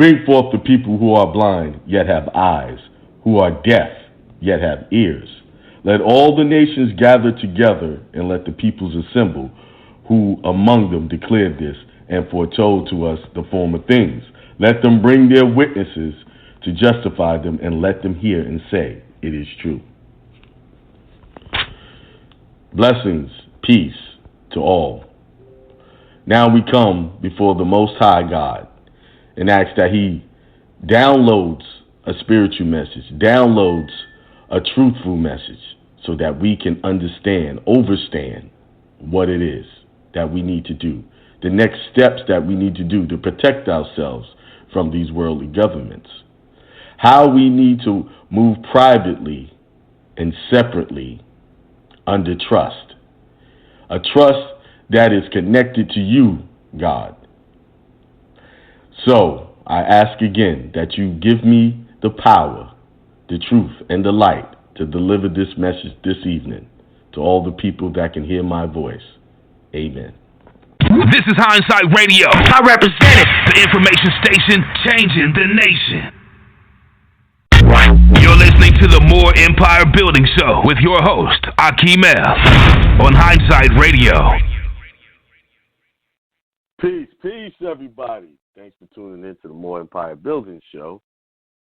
Bring forth the people who are blind, yet have eyes, who are deaf, yet have ears. Let all the nations gather together, and let the peoples assemble, who among them declared this, and foretold to us the former things. Let them bring their witnesses to justify them, and let them hear and say, it is true. Blessings, peace to all. Now we come before the Most High God and ask that He downloads a spiritual message, downloads a truthful message, so that we can overstand what it is that we need to do, the next steps that we need to do to protect ourselves from these worldly governments, how we need to move privately and separately under trust, a trust that is connected to you, God. So I ask again that you give me the power, the truth, and the light to deliver this message this evening to all the people that can hear my voice. Amen. This is Hindsight Radio. I represent it. The information station changing the nation. You're listening to the More Empire Building Show with your host, Akeem El, on Hindsight Radio. Peace, everybody. Thanks for tuning in to the More Empire Building Show.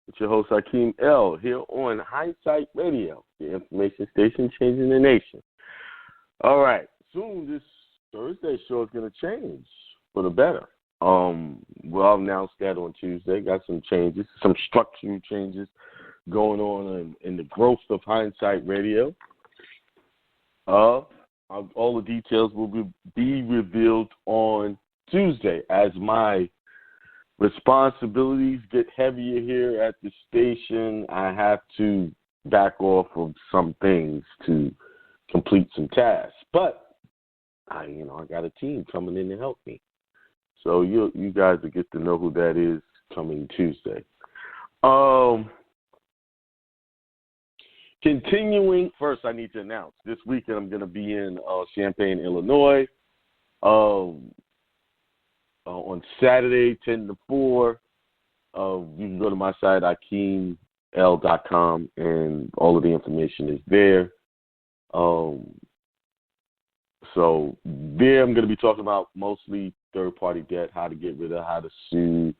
It's your host, Akeem El, here on Hindsight Radio, the information station changing the nation. All right, soon this Thursday show is going to change for the better. We'll announce that on Tuesday. Got some changes, some structural changes going on in the growth of Hindsight Radio. All the details will be revealed on Tuesday as my responsibilities get heavier here at the station. I have to back off of some things to complete some tasks, but I got a team coming in to help me. So you guys will get to know who that is coming Tuesday. Continuing, first I need to announce this weekend I'm going to be in Champaign, Illinois. On Saturday, 10 to 4, you can go to my site, akeemel.com, and all of the information is there. So there I'm going to be talking about mostly third-party debt, how to get rid of, how to sue.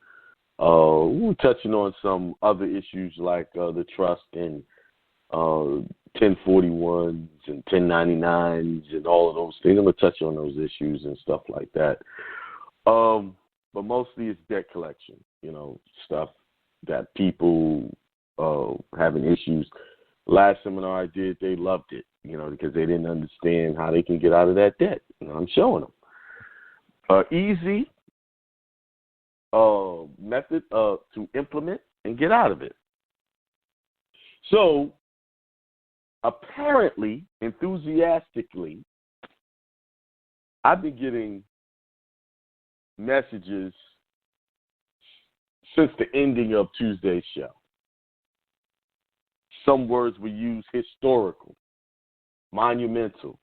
We're touching on some other issues like the trust and 1041s and 1099s and all of those things. I'm going to touch on those issues and stuff like that. But mostly it's debt collection, stuff that people having issues. Last seminar I did, they loved it, because they didn't understand how they can get out of that debt. And I'm showing them. Easy method to implement and get out of it. So, apparently, enthusiastically, I've been getting messages since the ending of Tuesday's show. Some words we use: historical, monumental.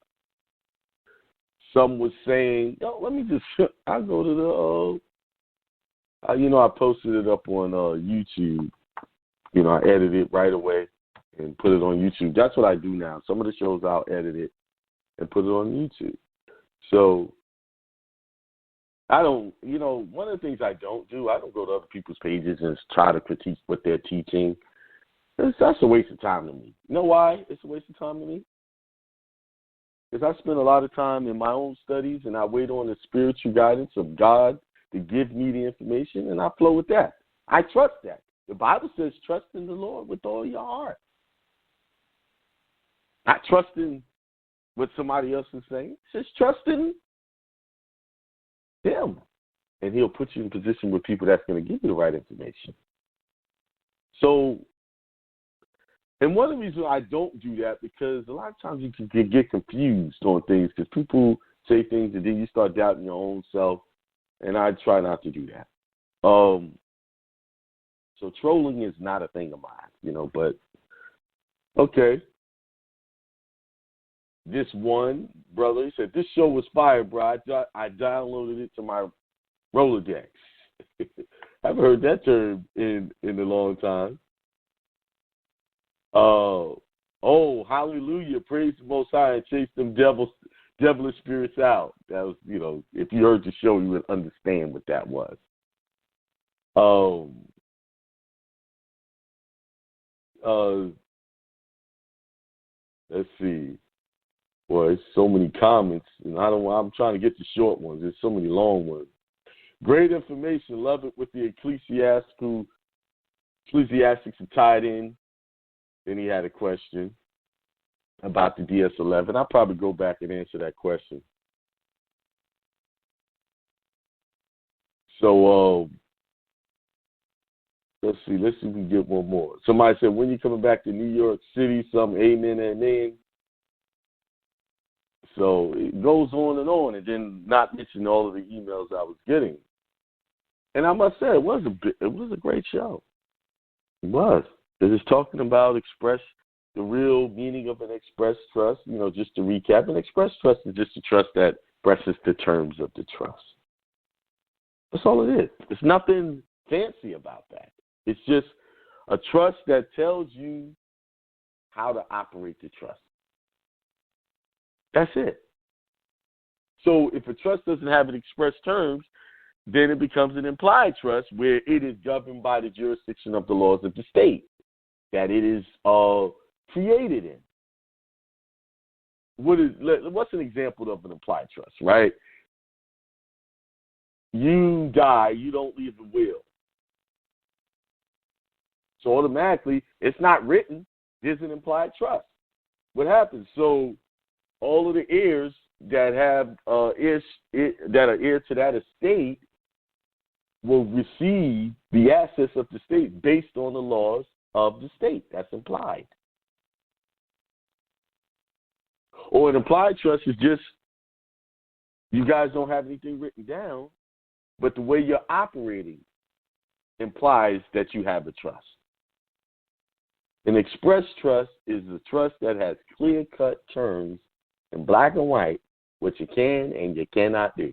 Some was saying, let me just, I'll go to the, I posted it up on YouTube. I edit it right away and put it on YouTube. That's what I do now. Some of the shows I'll edit it and put it on YouTube. So, I don't, one of the things I don't do, I don't go to other people's pages and try to critique what they're teaching. That's a waste of time to me. You know why it's a waste of time to me? Because I spend a lot of time in my own studies and I wait on the spiritual guidance of God to give me the information, and I flow with that. I trust that. The Bible says trust in the Lord with all your heart. Not trust in what somebody else is saying. It says trust in Him, and He'll put you in position with people that's going to give you the right information. So, and one of the reasons I don't do that, because a lot of times you can get confused on things, because people say things and then you start doubting your own self, and I try not to do that. So trolling is not a thing of mine, but okay. This one brother, he said, this show was fire, bro. I downloaded it to my Rolodex. haven't heard that term in a long time. Hallelujah, praise the Most High and chase them devilish spirits out. That was, if you heard the show, you would understand what that was. Let's see. Well, it's so many comments, and I'm trying to get the short ones. There's so many long ones. Great information. Love it with the ecclesiastics are tied in. Then he had a question about the DS-11. I'll probably go back and answer that question. So, let's see if we can get one more. Somebody said, when you coming back to New York City? Some amen and amen. So it goes on, and then not mention all of the emails I was getting. And I must say, it was a great show. It was. It was talking about the real meaning of an express trust. Just to recap, an express trust is just a trust that expresses the terms of the trust. That's all it is. There's nothing fancy about that. It's just a trust that tells you how to operate the trust. That's it. So if a trust doesn't have an express terms, then it becomes an implied trust where it is governed by the jurisdiction of the laws of the state that it is created in. What's an example of an implied trust, right? You die, you don't leave a will. So automatically, it's not written, there's an implied trust. What happens? So all of the heirs that are heir to that estate will receive the assets of the state based on the laws of the state. That's implied. Or an implied trust is just you guys don't have anything written down, but the way you're operating implies that you have a trust. An express trust is a trust that has clear-cut terms in black and white, what you can and you cannot do.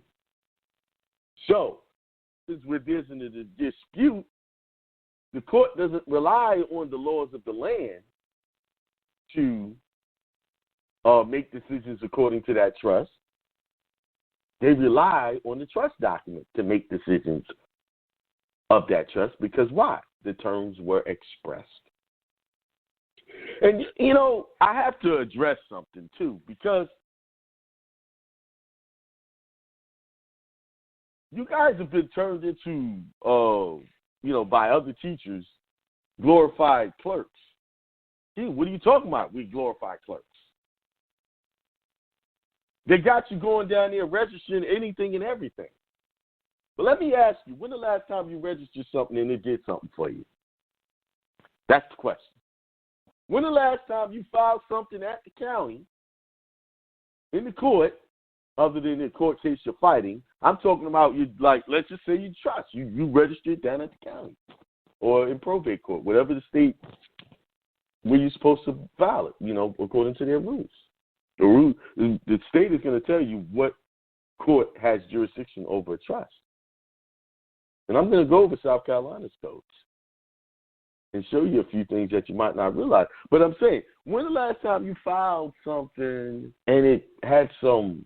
So, since there's a dispute, the court doesn't rely on the laws of the land to make decisions according to that trust. They rely on the trust document to make decisions of that trust because why? The terms were expressed. And, I have to address something, too, because you guys have been turned into, by other teachers, glorified clerks. Gee, what are you talking about, we glorified clerks? They got you going down there registering anything and everything. But let me ask you, when the last time you registered something and it did something for you? That's the question. When the last time you filed something at the county, in the court, other than the court case you're fighting, I'm talking about let's just say you trust. You registered down at the county or in probate court, whatever the state where you're supposed to file it, according to their rules. The state is going to tell you what court has jurisdiction over a trust. And I'm going to go over South Carolina's codes and show you a few things that you might not realize. But I'm saying, when the last time you filed something and it had some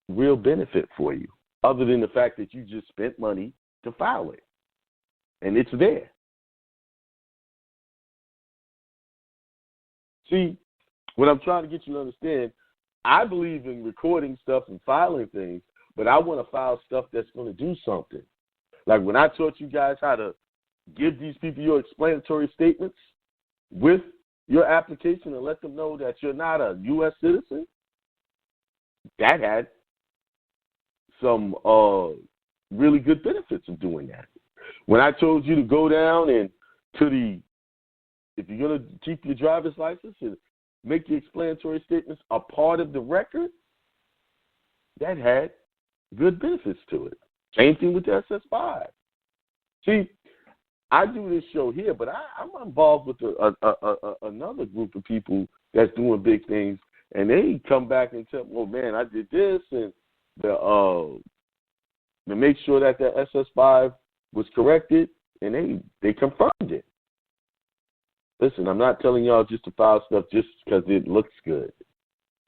real benefit for you, other than the fact that you just spent money to file it, and it's there? See, what I'm trying to get you to understand, I believe in recording stuff and filing things, but I want to file stuff that's going to do something. Like when I taught you guys how to give these people your explanatory statements with your application and let them know that you're not a U.S. citizen, that had some really good benefits of doing that. When I told you to go down and if you're going to keep your driver's license and make the explanatory statements a part of the record, that had good benefits to it. Same thing with the SS5. See, I do this show here, but I'm involved with another group of people that's doing big things, and they come back and tell, well, man, I did this, and to make sure that the SS5 was corrected, and they confirmed it. Listen, I'm not telling y'all just to file stuff just because it looks good.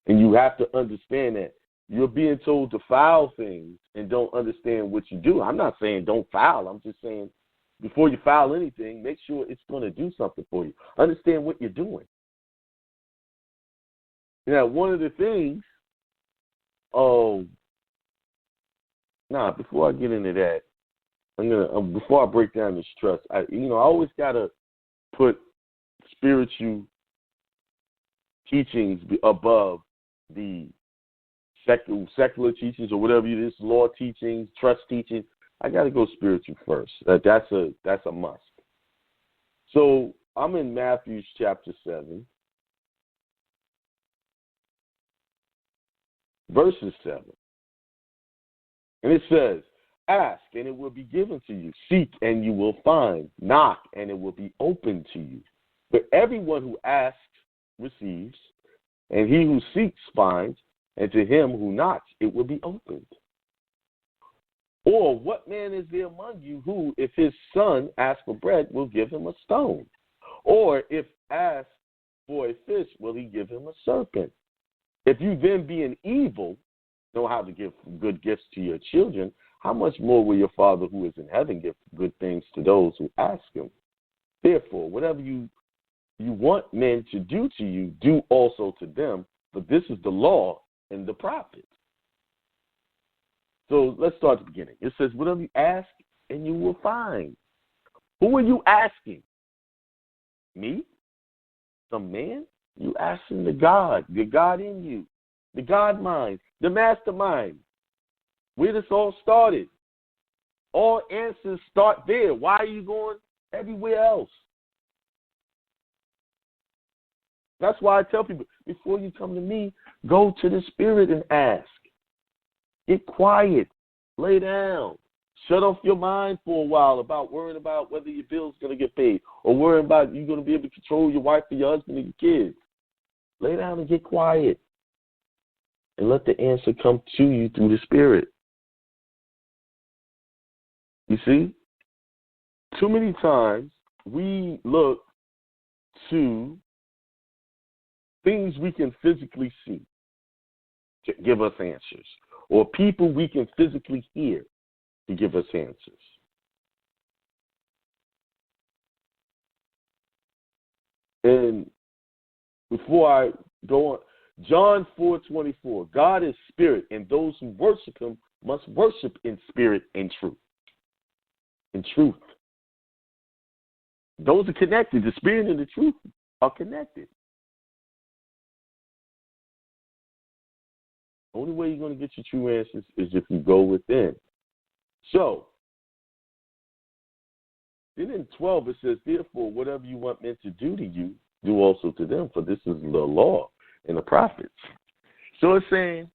And you have to understand that you're being told to file things and don't understand what you do. I'm not saying don't file. I'm just saying before you file anything, make sure it's going to do something for you. Understand what you're doing. Now, one of the things, before I get into that, before I break down this trust, I always got to put spiritual teachings above the secular teachings or whatever it is, law teachings, trust teachings. I got to go spiritual first. That's a must. So I'm in Matthew chapter 7, verses 7. And it says, ask and it will be given to you. Seek and you will find. Knock and it will be opened to you. But everyone who asks receives, and he who seeks finds, and to him who knocks it will be opened. Or what man is there among you who, if his son asks for bread, will give him a stone? Or if asked for a fish, will he give him a serpent? If you then, being evil, know how to give good gifts to your children, how much more will your Father who is in heaven give good things to those who ask him? Therefore, whatever you want men to do to you, do also to them, for this is the law and the prophets. So let's start at the beginning. It says, whatever you ask, and you will find. Who are you asking? Me? Some man? You asking the God in you, the God mind, the mastermind. Where this all started. All answers start there. Why are you going everywhere else? That's why I tell people, before you come to me, go to the Spirit and ask. Get quiet. Lay down. Shut off your mind for a while about worrying about whether your bill's going to get paid or worrying about you going to be able to control your wife or your husband and your kids. Lay down and get quiet. And let the answer come to you through the Spirit. You see? Too many times we look to things we can physically see to give us answers, or people we can physically hear to give us answers. And before I go on, John 4:24, God is spirit, and those who worship him must worship in spirit and truth. In truth. Those are connected. The spirit and the truth are connected. The only way you're going to get your true answers is if you go within. So, then in 12 it says, therefore, whatever you want men to do to you, do also to them, for this is the law and the prophets. So it's saying,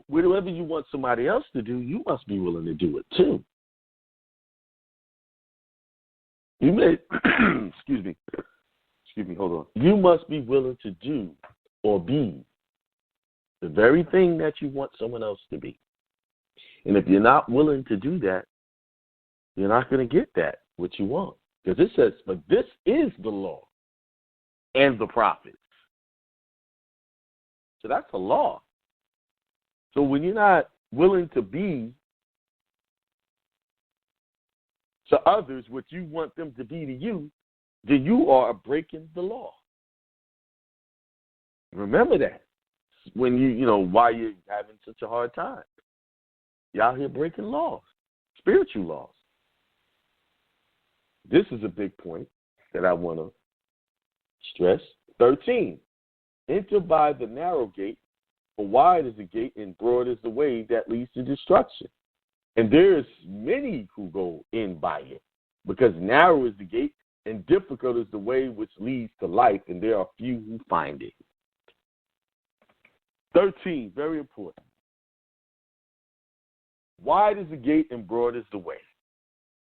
whatever you want somebody else to do, you must be willing to do it too. You may, excuse me, hold on. You must be willing to do or be the very thing that you want someone else to be. And if you're not willing to do that, you're not going to get that, what you want. Because it says, but this is the law and the prophets. So that's the law. So when you're not willing to be to others what you want them to be to you, then you are breaking the law. Remember that. When why you're having such a hard time. You're out here breaking laws, spiritual laws. This is a big point that I want to stress. 13, enter by the narrow gate, for wide is the gate and broad is the way that leads to destruction. And there's many who go in by it, because narrow is the gate and difficult is the way which leads to life, and there are few who find it. 13, very important. Wide is the gate and broad is the way.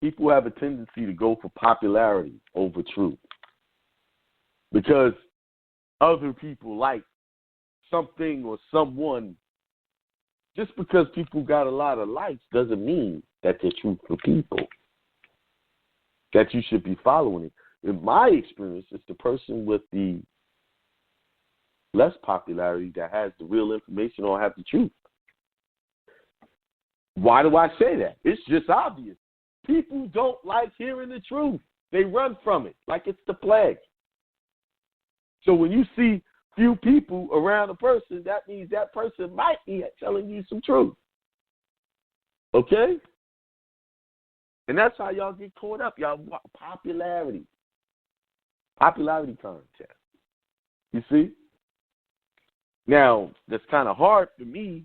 People have a tendency to go for popularity over truth because other people like something or someone. Just because people got a lot of likes doesn't mean that they're truthful people. that you should be following it. In my experience, it's the person with the less popularity that has the real information or have the truth. Why do I say that? It's just obvious. People don't like hearing the truth. They run from it like it's the plague. So when you see few people around a person, that means that person might be telling you some truth. Okay? And that's how y'all get caught up. Y'all want popularity. Popularity contest. You see? Now, that's kind of hard for me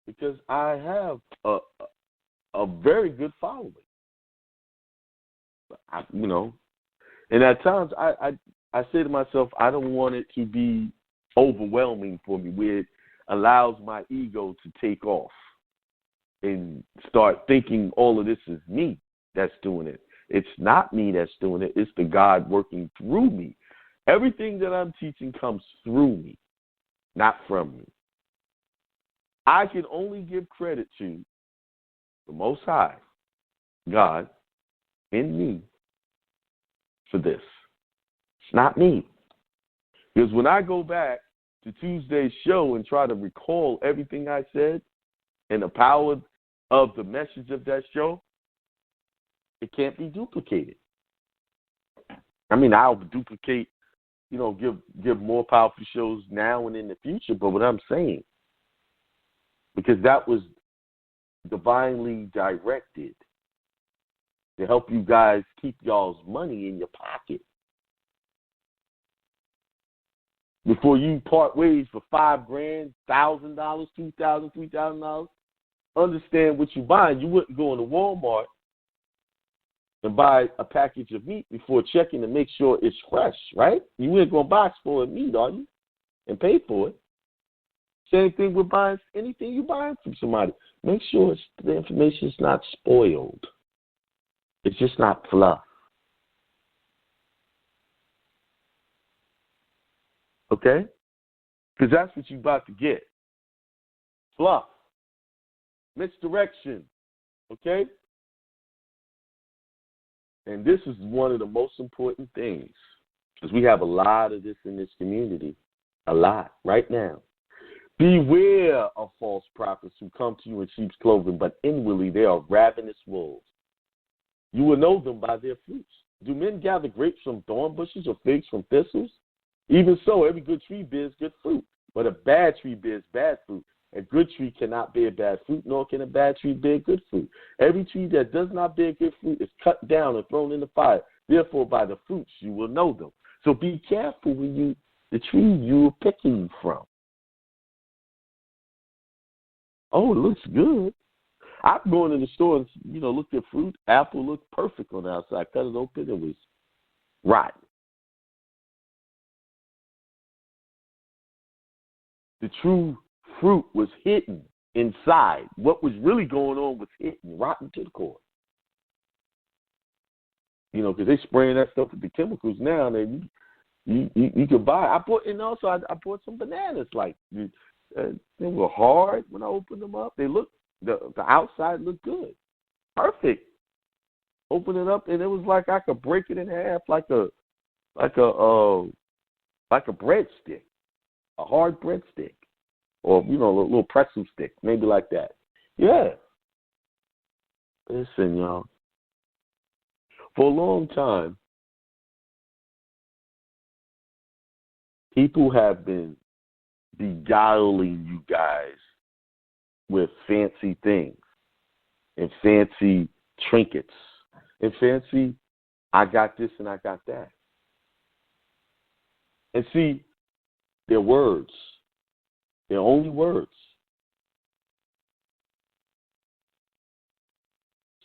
because I have a very good following. And at times I say to myself, I don't want it to be overwhelming for me where it allows my ego to take off and start thinking all of this is me that's doing it. It's not me that's doing it. It's the God working through me. Everything that I'm teaching comes through me, not from me. I can only give credit to the Most High, God, in me for this. It's not me. Because when I go back to Tuesday's show and try to recall everything I said and the power of the message of that show, it can't be duplicated. I mean, I'll duplicate, give more powerful shows now and in the future, but what I'm saying, because that was divinely directed to help you guys keep y'all's money in your pocket. Before you part ways for $5,000, $1,000, $2,000, $3,000, understand what you're buying. You wouldn't go into Walmart and buy a package of meat before checking to make sure it's fresh, right? You ain't gonna buy spoiled meat, are you? And pay for it. Same thing with buying anything you buy from somebody. Make sure the information is not spoiled. It's just not fluff. Okay? Because that's what you're about to get. Fluff. Misdirection. Okay? And this is one of the most important things. Because we have a lot of this in this community. A lot. Right now. Beware of false prophets who come to you in sheep's clothing, but inwardly they are ravenous wolves. You will know them by their fruits. Do men gather grapes from thorn bushes or figs from thistles? Even so, every good tree bears good fruit, but a bad tree bears bad fruit. A good tree cannot bear bad fruit, nor can a bad tree bear good fruit. Every tree that does not bear good fruit is cut down and thrown in the fire. Therefore, by the fruits you will know them. So be careful when the tree you are picking from. Oh, it looks good. I've gone in the store and, looked at fruit. Apple looked perfect on the outside. Cut it open, it was rotten. The true fruit was hidden inside. What was really going on was hidden, rotten to the core. Because they spraying that stuff with the chemicals now. And you could buy. I bought some bananas. They were hard when I opened them up. They looked, the outside looked good, perfect. Open it up and it was like I could break it in half, like a breadstick, a hard breadstick, or a little pretzel stick, maybe like that. Yeah. Listen, y'all. For a long time, people have been beguiling you guys with fancy things and fancy trinkets and fancy, I got this and I got that. And see, they're words. They're only words.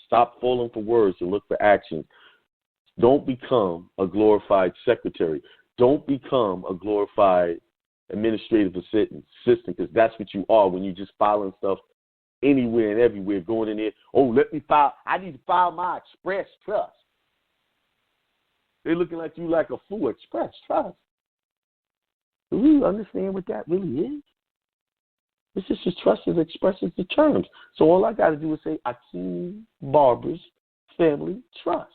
Stop falling for words and look for action. Don't become a glorified secretary. Don't become a glorified administrative assistant, because that's what you are when you're just filing stuff anywhere and everywhere, going in there. Oh, let me file. I need to file my express trust. They're looking at you like a fool. Express trust. Do we understand what that really is? It's just a trust that expresses the terms. So all I got to do is say Akeem Barber's Family Trust.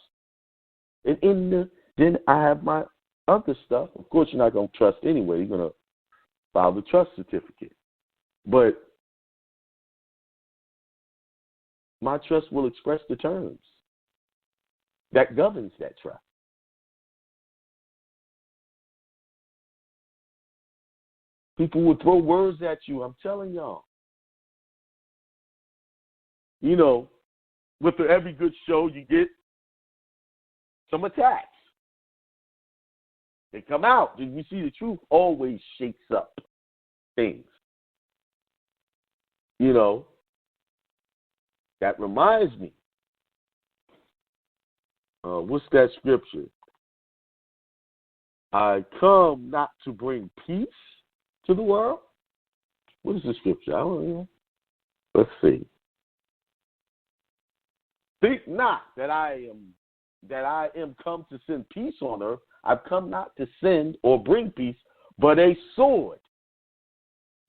And then I have my other stuff. Of course, you're not going to trust anyway. You're going to file the trust certificate. But my trust will express the terms that governs that trust. People will throw words at you, I'm telling y'all. You know, with every good show, you get some attacks. They come out. You see, the truth always shakes up things. You know, that reminds me. What's that scripture? I come not to bring peace to the world. What is the scripture? I don't know. Let's see. Think not that I am come to send peace on earth. I've come not to send or bring peace, but a sword.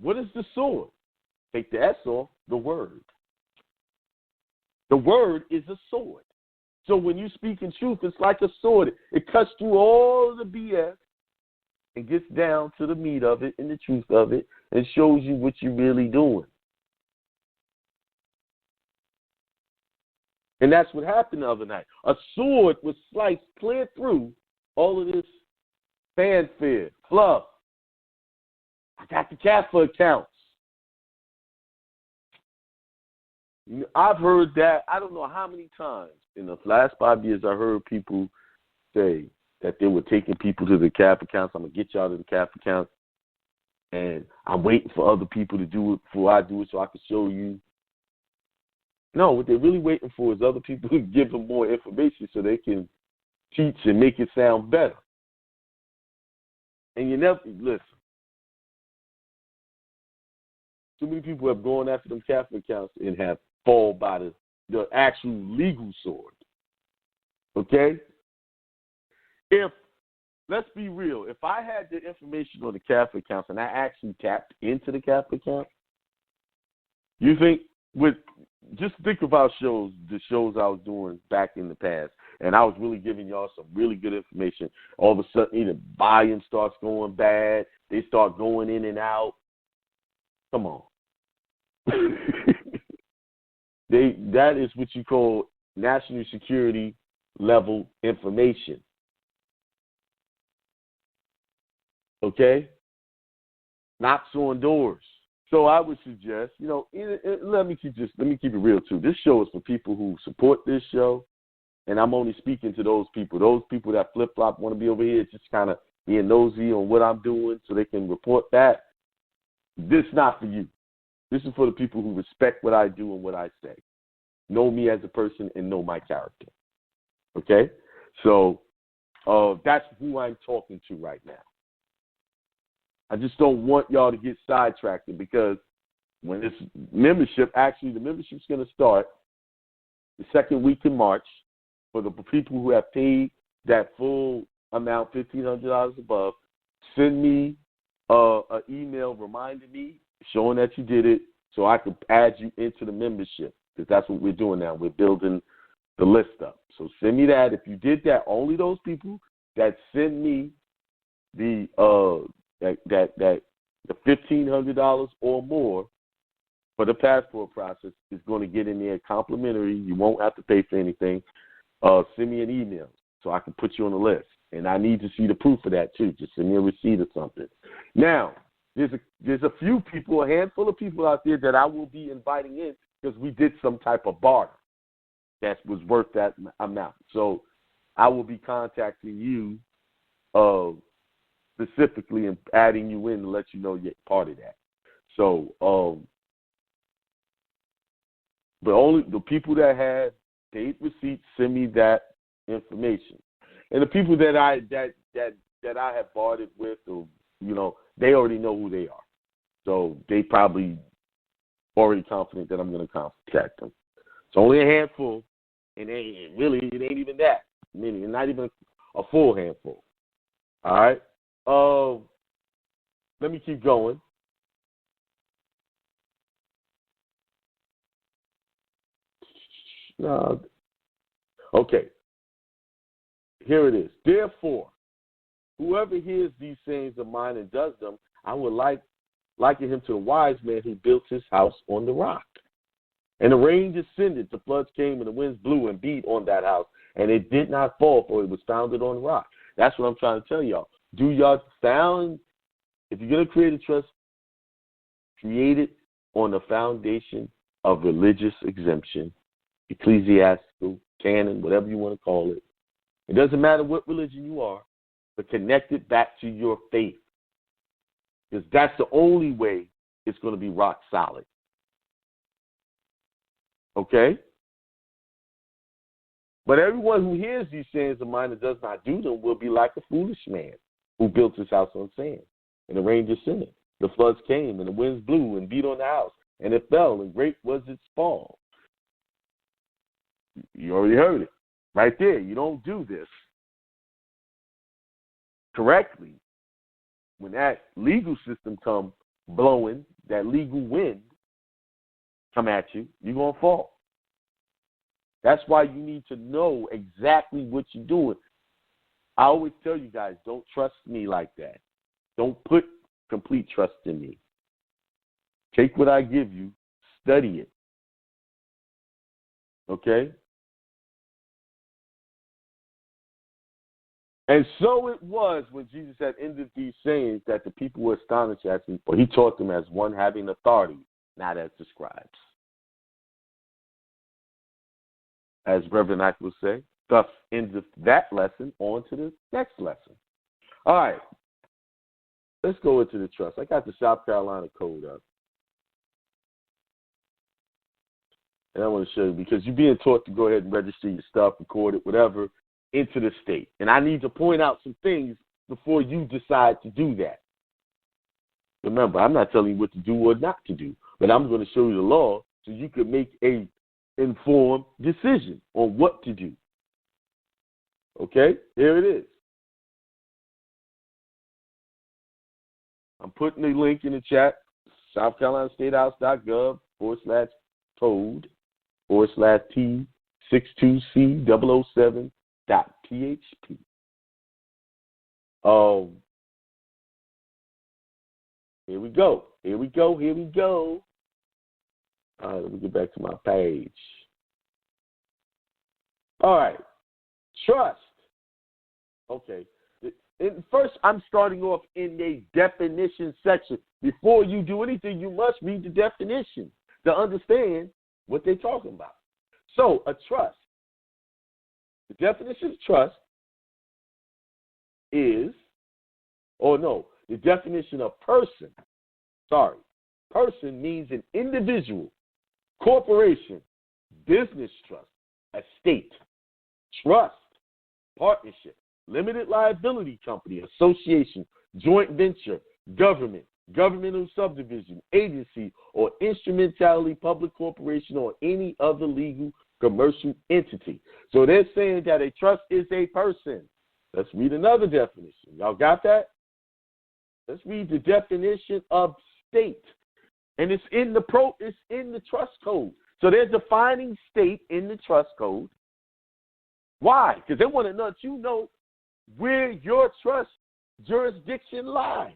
What is the sword? Take the S off, the word. The word is a sword. So when you speak in truth, it's like a sword. It cuts through all of the BS and gets down to the meat of it and the truth of it and shows you what you're really doing. And that's what happened the other night. A sword was sliced clear through all of this fanfare, fluff. I got the CAFA accounts. I've heard that, I don't know how many times in the last 5 years I heard people say that they were taking people to the CAF accounts. I'm going to get y'all to the CAF accounts. And I'm waiting for other people to do it before I do it so I can show you. No, what they're really waiting for is other people to give them more information so they can teach and make it sound better. And you never, listen, too many people have gone after them CAF accounts and have fall by the actual legal sword. Okay? Let's be real, if I had the information on the CAF accounts and I actually tapped into the CAF account, you think just think about the shows I was doing back in the past, and I was really giving y'all some really good information. All of a sudden, either volume starts going bad, they start going in and out. Come on. That is what you call national security level information. Okay? Knocks on doors. So I would suggest, let me keep it real too. This show is for people who support this show, and I'm only speaking to those people. Those people that flip flop want to be over here, just kind of being nosy on what I'm doing, so they can report back. This is not for you. This is for the people who respect what I do and what I say, know me as a person, and know my character. Okay, so that's who I'm talking to right now. I just don't want y'all to get sidetracked because when this membership, actually the membership's going to start the second week in March for the people who have paid that full amount, $1,500 above. Send me an email reminding me, showing that you did it, so I can add you into the membership, because that's what we're doing now. We're building the list up. So send me that. If you did that, only those people that send me the the $1,500 or more for the passport process is going to get in there complimentary. You won't have to pay for anything. Send me an email so I can put you on the list. And I need to see the proof of that too. Just send me a receipt or something. Now, there's a few people, a handful of people out there that I will be inviting in because we did some type of barter that was worth that amount. So I will be contacting you specifically and adding you in to let you know you're part of that. So, but only the people that had paid receipts send me that information, and the people that I have bartered with, or they already know who they are, so they probably already confident that I'm going to contact them. It's only a handful, and it ain't even that. Meaning, not even a full handful. All right. Let me keep going. Okay. here it is. Therefore, whoever hears these sayings of mine and does them, I would liken him to the wise man who built his house on the rock. And the rain descended, the floods came, and the winds blew and beat on that house, and it did not fall, for it was founded on the rock. That's what I'm trying to tell y'all. Do y'all found, if you're going to create a trust, create it on the foundation of religious exemption, ecclesiastical, canon, whatever you want to call it. It doesn't matter what religion you are, but connect it back to your faith. Because that's the only way it's going to be rock solid. Okay? But everyone who hears these sayings of mine and does not do them will be like a foolish man who built his house on sand. And the rain descended. The floods came, and the winds blew and beat on the house, and it fell, and great was its fall. You already heard it. Right there. You don't do this correctly. When that legal system come blowing, that legal wind come at you, you're going to fall. That's why you need to know exactly what you're doing. I always tell you guys, don't trust me like that. Don't put complete trust in me. Take what I give you, study it. Okay? And so it was when Jesus had ended these sayings that the people were astonished at him, for he taught them as one having authority, not as the scribes. As Reverend Ike will say, thus endeth that lesson on to the next lesson. All right. Let's go into the trust. I got the South Carolina code up. And I want to show you, because you're being taught to go ahead and register your stuff, record it, whatever, into the state. And I need to point out some things before you decide to do that. Remember, I'm not telling you what to do or not to do, but I'm going to show you the law so you can make a informed decision on what to do. Okay? Here it is. I'm putting the link in the chat, southcarolinastatehouse.gov/code/T62C007.php. Here we go. All right, let me get back to my page. All right. Trust. Okay. First, I'm starting off in the definition section. Before you do anything, you must read the definition to understand what they're talking about. So, a trust. The definition of trust is, the definition of person. Person means an individual, corporation, business trust, estate, trust, partnership, limited liability company, association, joint venture, government, governmental subdivision, agency, or instrumentality, public corporation, or any other legal commercial entity. So they're saying that a trust is a person. Let's read another definition. Y'all got that? Let's read the definition of state. And it's in the trust code. So they're defining state in the trust code. Why? Because they want to let you know where your trust jurisdiction lies.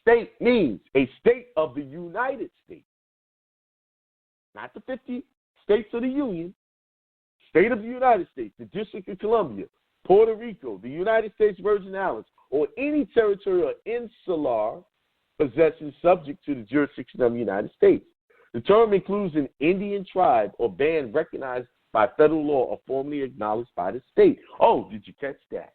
State means a state of the United States. Not the 50 states of the Union. State of the United States, the District of Columbia, Puerto Rico, the United States Virgin Islands, or any territory or insular possession subject to the jurisdiction of the United States. The term includes an Indian tribe or band recognized by federal law or formally acknowledged by the state. Oh, did you catch that?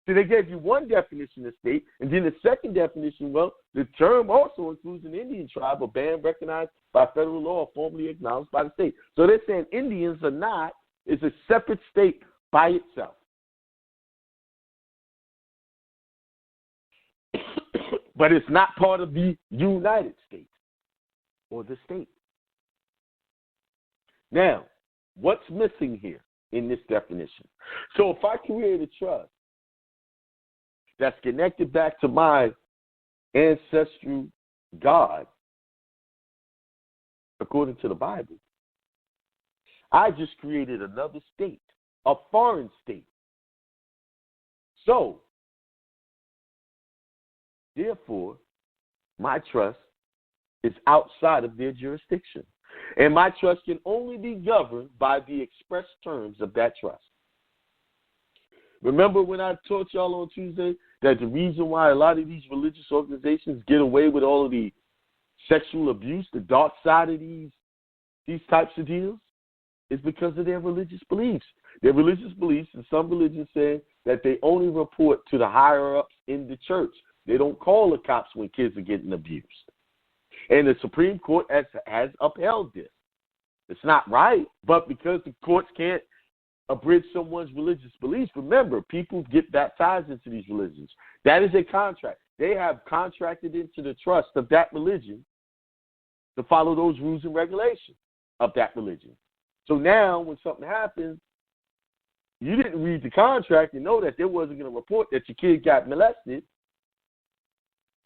So they gave you one definition of state, and then the second definition, the term also includes an Indian tribe or band recognized by federal law or formally acknowledged by the state. So they're saying Indians is a separate state by itself. But it's not part of the United States or the state. Now, what's missing here in this definition? So if I create a trust that's connected back to my ancestral God, according to the Bible, I just created another state, a foreign state. So, therefore, my trust is outside of their jurisdiction. And my trust can only be governed by the express terms of that trust. Remember when I taught y'all on Tuesday that the reason why a lot of these religious organizations get away with all of the sexual abuse, the dark side of these types of deals, is because of their religious beliefs. Their religious beliefs, and some religions say that they only report to the higher-ups in the church. They don't call the cops when kids are getting abused. And the Supreme Court has upheld this. It's not right, but because the courts can't abridge someone's religious beliefs, remember, people get baptized into these religions. That is a contract. They have contracted into the trust of that religion to follow those rules and regulations of that religion. So now when something happens, you didn't read the contract and know that they wasn't going to report that your kid got molested.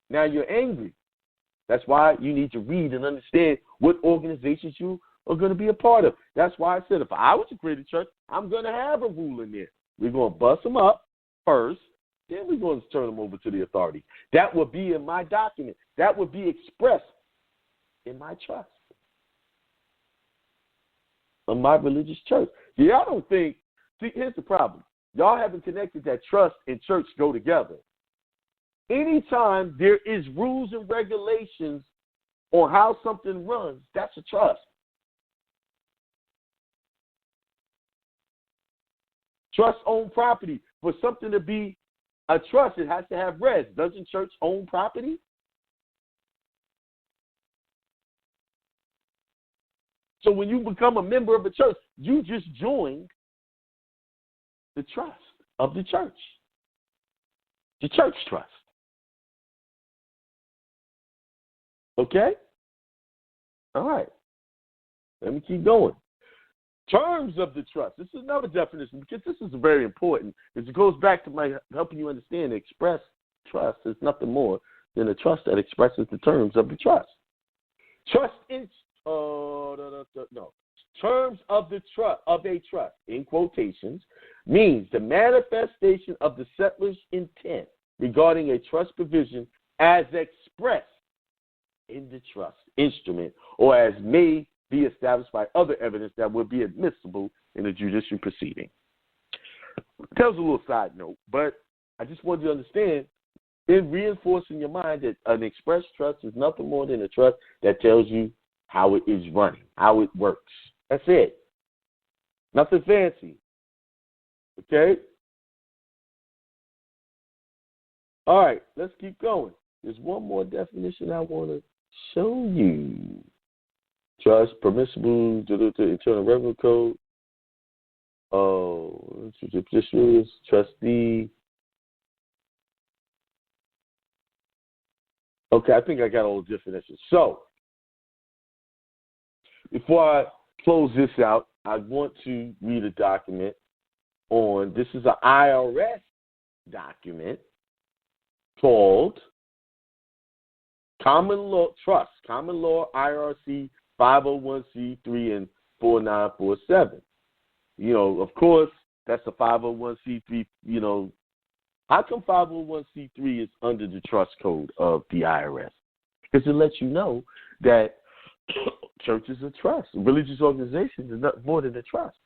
Now you're angry. That's why you need to read and understand what organizations you are going to be a part of. That's why I said if I was to create a church, I'm going to have a rule in there. We're going to bust them up first, then we're going to turn them over to the authority. That would be in my document. That would be expressed in my trust of my religious church. Yeah, I don't think, see, here's the problem. Y'all haven't connected that trust and church go together. Anytime there is rules and regulations on how something runs, that's a trust. Trust own property. For something to be a trust, it has to have res. Doesn't church own property? So when you become a member of a church, you just joined the trust of the church. The church trust. Okay? All right. Let me keep going. Terms of the trust. This is another definition because this is very important. Because it goes back to my helping you understand express trust is nothing more than a trust that expresses the terms of the trust. Trust in terms of the trust of a trust in quotations means the manifestation of the settler's intent regarding a trust provision as expressed in the trust instrument or as may be established by other evidence that would be admissible in a judicial proceeding. That was a little side note, but I just wanted you to understand in reinforcing your mind that an express trust is nothing more than a trust that tells you how it is running, how it works. That's it. Nothing fancy. Okay? All right, let's keep going. There's one more definition I want to show you. Trust, permissible, Internal Revenue Code. Oh, trustee. Okay, I think I got all the definitions. So, before I close this out, I want to read a document on, this is an IRS document called Common Law Trust, Common Law IRC 501c3 and 4947. You know, of course, that's a 501c3, you know. How come 501c3 is under the trust code of the IRS? Because it lets you know that church is a trust. Religious organizations is not more than a trust.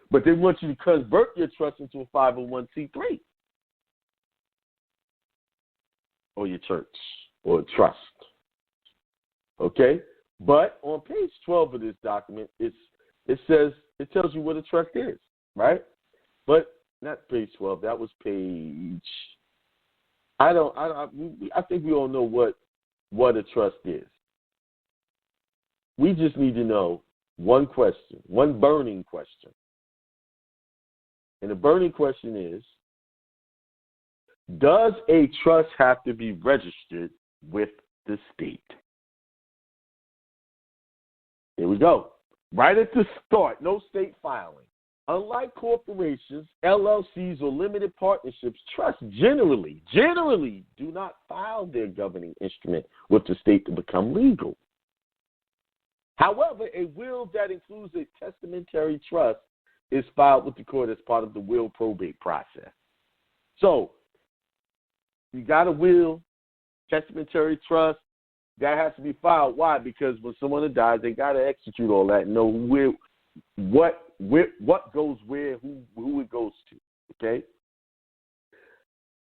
But they want you to convert your trust into a 501c3. Or your church or a trust. Okay? But on page 12 of this document, it tells you what a trust is, right? But not page 12, that was page, I think we all know what a trust is. We just need to know one question, one burning question. And the burning question is, does a trust have to be registered with the state? Here we go. Right at the start, no state filing. Unlike corporations, LLCs, or limited partnerships, trusts generally do not file their governing instrument with the state to become legal. However, a will that includes a testamentary trust is filed with the court as part of the will probate process. So, you got a will, testamentary trust, that has to be filed. Why? Because when someone dies, they got to execute all that and know what goes where, who it goes to. Okay?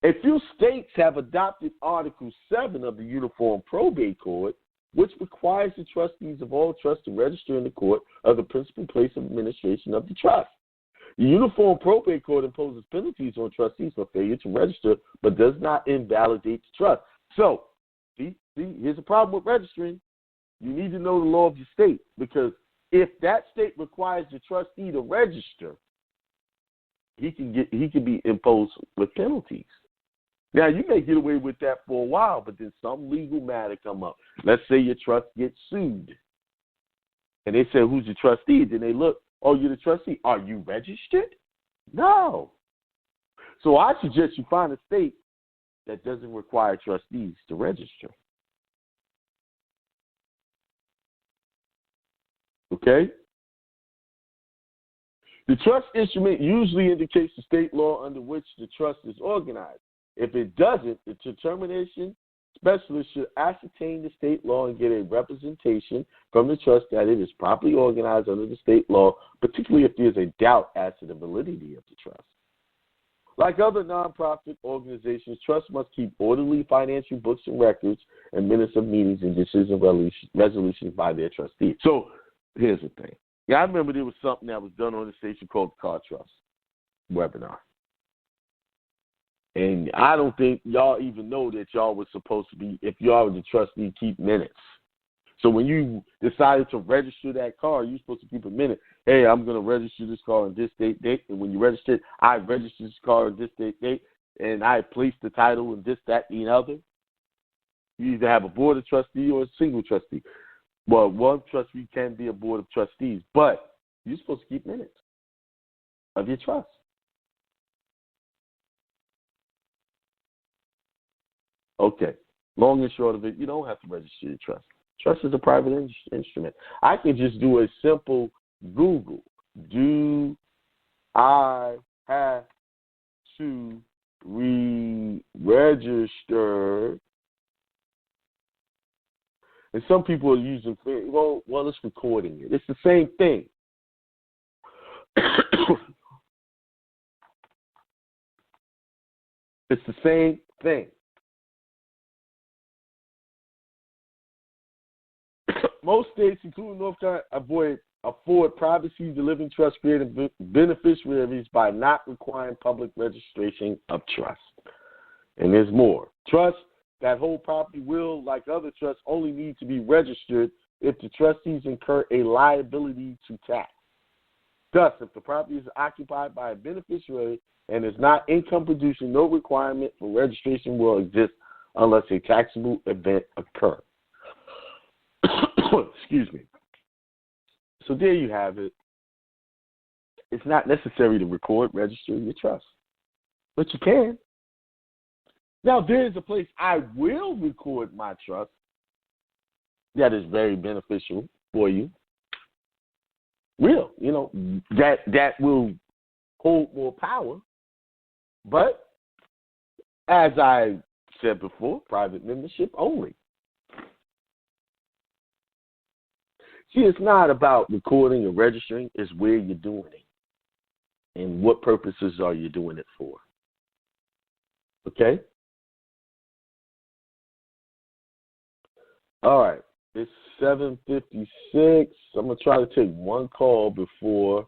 A few states have adopted Article 7 of the Uniform Probate Code, which requires the trustees of all trusts to register in the court of the principal place of administration of the trust. The Uniform Probate Code imposes penalties on trustees for failure to register, but does not invalidate the trust. So, see, here's the problem with registering. You need to know the law of your state, because if that state requires the trustee to register, he can be imposed with penalties. Now, you may get away with that for a while, but then some legal matter come up. Let's say your trust gets sued. And they say, who's the trustee? Then they look, oh, you're the trustee. Are you registered? No. So I suggest you find a state that doesn't require trustees to register. Okay? The trust instrument usually indicates the state law under which the trust is organized. If it doesn't, the determination specialist should ascertain the state law and get a representation from the trust that it is properly organized under the state law, particularly if there is a doubt as to the validity of the trust. Like other nonprofit organizations, trusts must keep orderly financial books and records and minutes of meetings and decision resolutions by their trustees. So here's the thing. Yeah, I remember there was something that was done on the station called the Card Trust webinar. And I don't think y'all even know that y'all was supposed to be, if y'all were the trustee, keep minutes. So when you decided to register that car, you're supposed to keep a minute. Hey, I'm going to register this car on this date. And when you register it, I registered this car on this date, and I placed the title and this, that, and the other. You either have a board of trustees or a single trustee. Well, one trustee can be a board of trustees, but you're supposed to keep minutes of your trust. Okay. Long and short of it, you don't have to register your trust. Trust is a private instrument. I can just do a simple Google. Do I have to re-register? And some people are using, well, it's recording it. It's the same thing. It's the same thing. Most states, including North Carolina, afford privacy to living trust creating beneficiaries by not requiring public registration of trust. And there's more. Trusts that hold property will, like other trusts, only need to be registered if the trustees incur a liability to tax. Thus, if the property is occupied by a beneficiary and is not income producing, no requirement for registration will exist unless a taxable event occurs. Excuse me. So there you have it. It's not necessary to register your trust, but you can. Now, there is a place I will record my trust that is very beneficial for you. That will hold more power. But as I said before, private membership only. See, it's not about recording or registering. It's where you're doing it and what purposes are you doing it for. Okay? All right. It's 7:56. I'm going to try to take one call before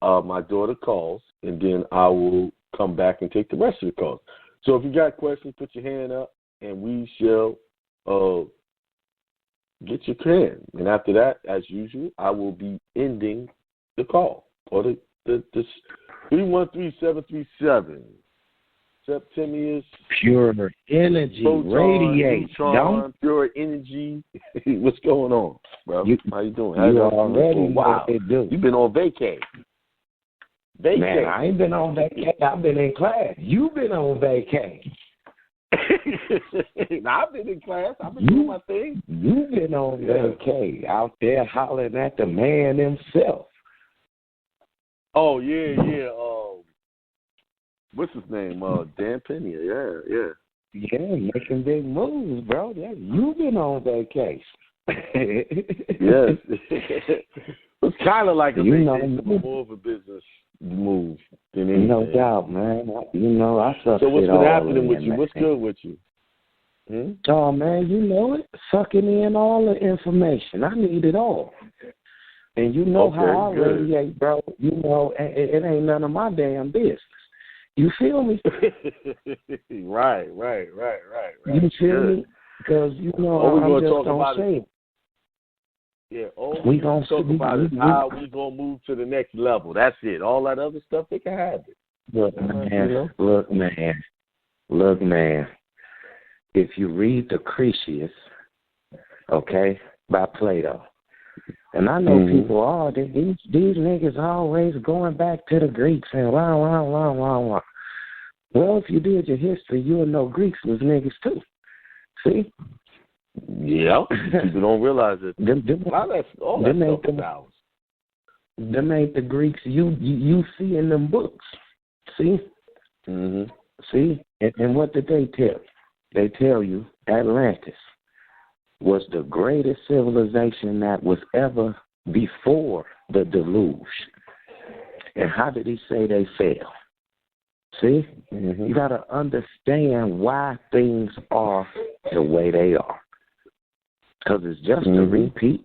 my daughter calls, and then I will come back and take the rest of the calls. So if you got questions, put your hand up, and we shall get your can. And after that, as usual, I will be ending the call. Or the 313737. Septimius. Pure energy radiates. Pure energy. What's going on, bro? How you doing? You already wow. You've been on vacay. Man, I ain't been on vacay. I've been in class. You've been on vacay. Now, I've been in class. I've been doing my thing. You've been on vacay out there hollering at the man himself. Oh, yeah. What's his name? Dan Penny. Yeah. Yeah, making big moves, bro. Yeah, you've been on vacation. Yes. It's kind of like more of a business move than anything. No doubt, man. I suck So what's it been all happening in, with you? man. What's good with you? Oh, man, you know it. Sucking in all the information. I need it all. And you know how I radiate, bro. You know, it ain't none of my damn business. You feel me? Right. You feel me? Because, you know, I'm just don't say it. Yeah, we gonna talk about is how we gonna move to the next level. That's it. All that other stuff, they can have it. Look, man. If you read the Critias, okay, by Plato, and I know people, these niggas always going back to the Greeks and wow. Well, if you did your history, you'll know Greeks was niggas too. See? Yeah, people don't realize it. All that stuff is ours. Them ain't the Greeks you see in them books. See? See? And what did they tell you? They tell you Atlantis was the greatest civilization that was ever before the deluge. And how did he say they fell? See? You got to understand why things are the way they are. Because it's just a repeat.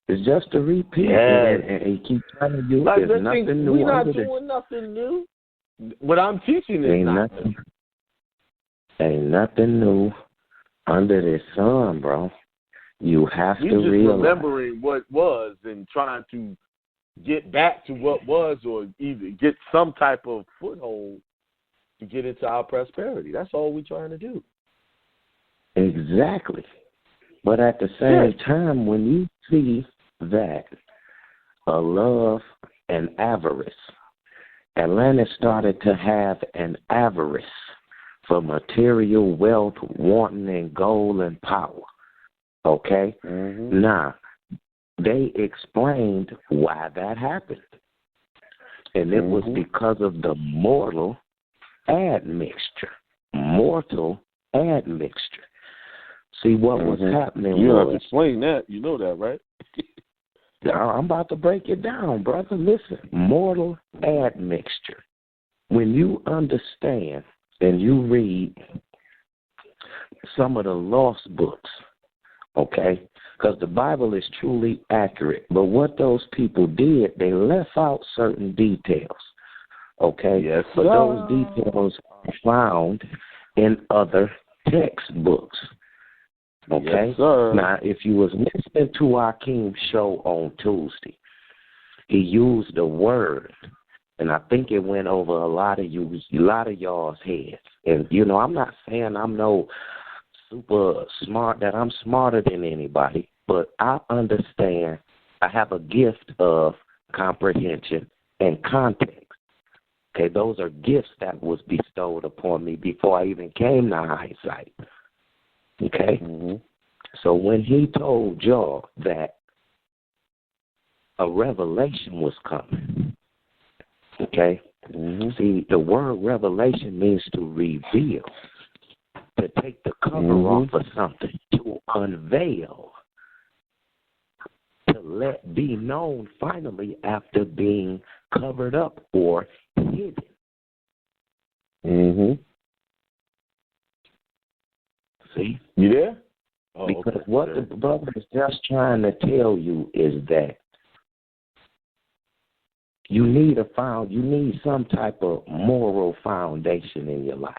It's just a repeat. Yeah. And he keeps telling you there's nothing new. We're not doing nothing new. What I'm teaching is nothing. Ain't nothing new under the sun, bro. You have to realize. You're just remembering what was and trying to get back to what was, or either get some type of foothold to get into our prosperity. That's all we're trying to do. Exactly. But at the same time, when you see that a love and avarice, Atlantis started to have an avarice for material wealth, wanting and gold and power. Okay? Now, they explained why that happened. And it was because of the mortal admixture. See, what was happening you was... have to explain that. You know that, right? I'm about to break it down, brother. Listen, mortal admixture. When you understand and you read some of the lost books, okay, because the Bible is truly accurate, but what those people did, they left out certain details, okay? Yes, but those details are found in other textbooks. Okay? Yes, sir. Now, if you was listening to Akeem's show on Tuesday, he used a word, and I think it went over a lot of y'all's heads. And, you know, I'm not saying I'm no super smart, that I'm smarter than anybody, but I understand I have a gift of comprehension and context. Okay, those are gifts that was bestowed upon me before I even came to Hindsight. Okay? So when he told y'all that a revelation was coming, okay? See, the word revelation means to reveal, to take the cover off of something, to unveil, to let be known finally after being covered up or hidden. See? You there? Because what the brother is just trying to tell you is that you need some type of moral foundation in your life.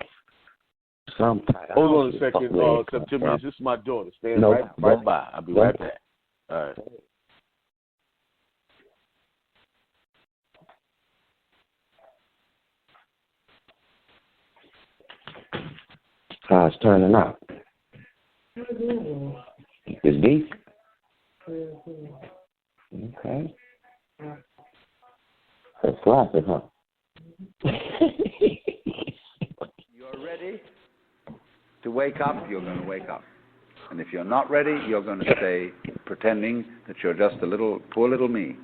Some type. Hold on a second, September. This is my daughter. Stand right by. I'll be right back. All right. How it's turning out. It's deep. Okay. It's flopping, huh? You're ready? to wake up, you're going to wake up. And if you're not ready, you're going to stay pretending that you're just a little, poor little me.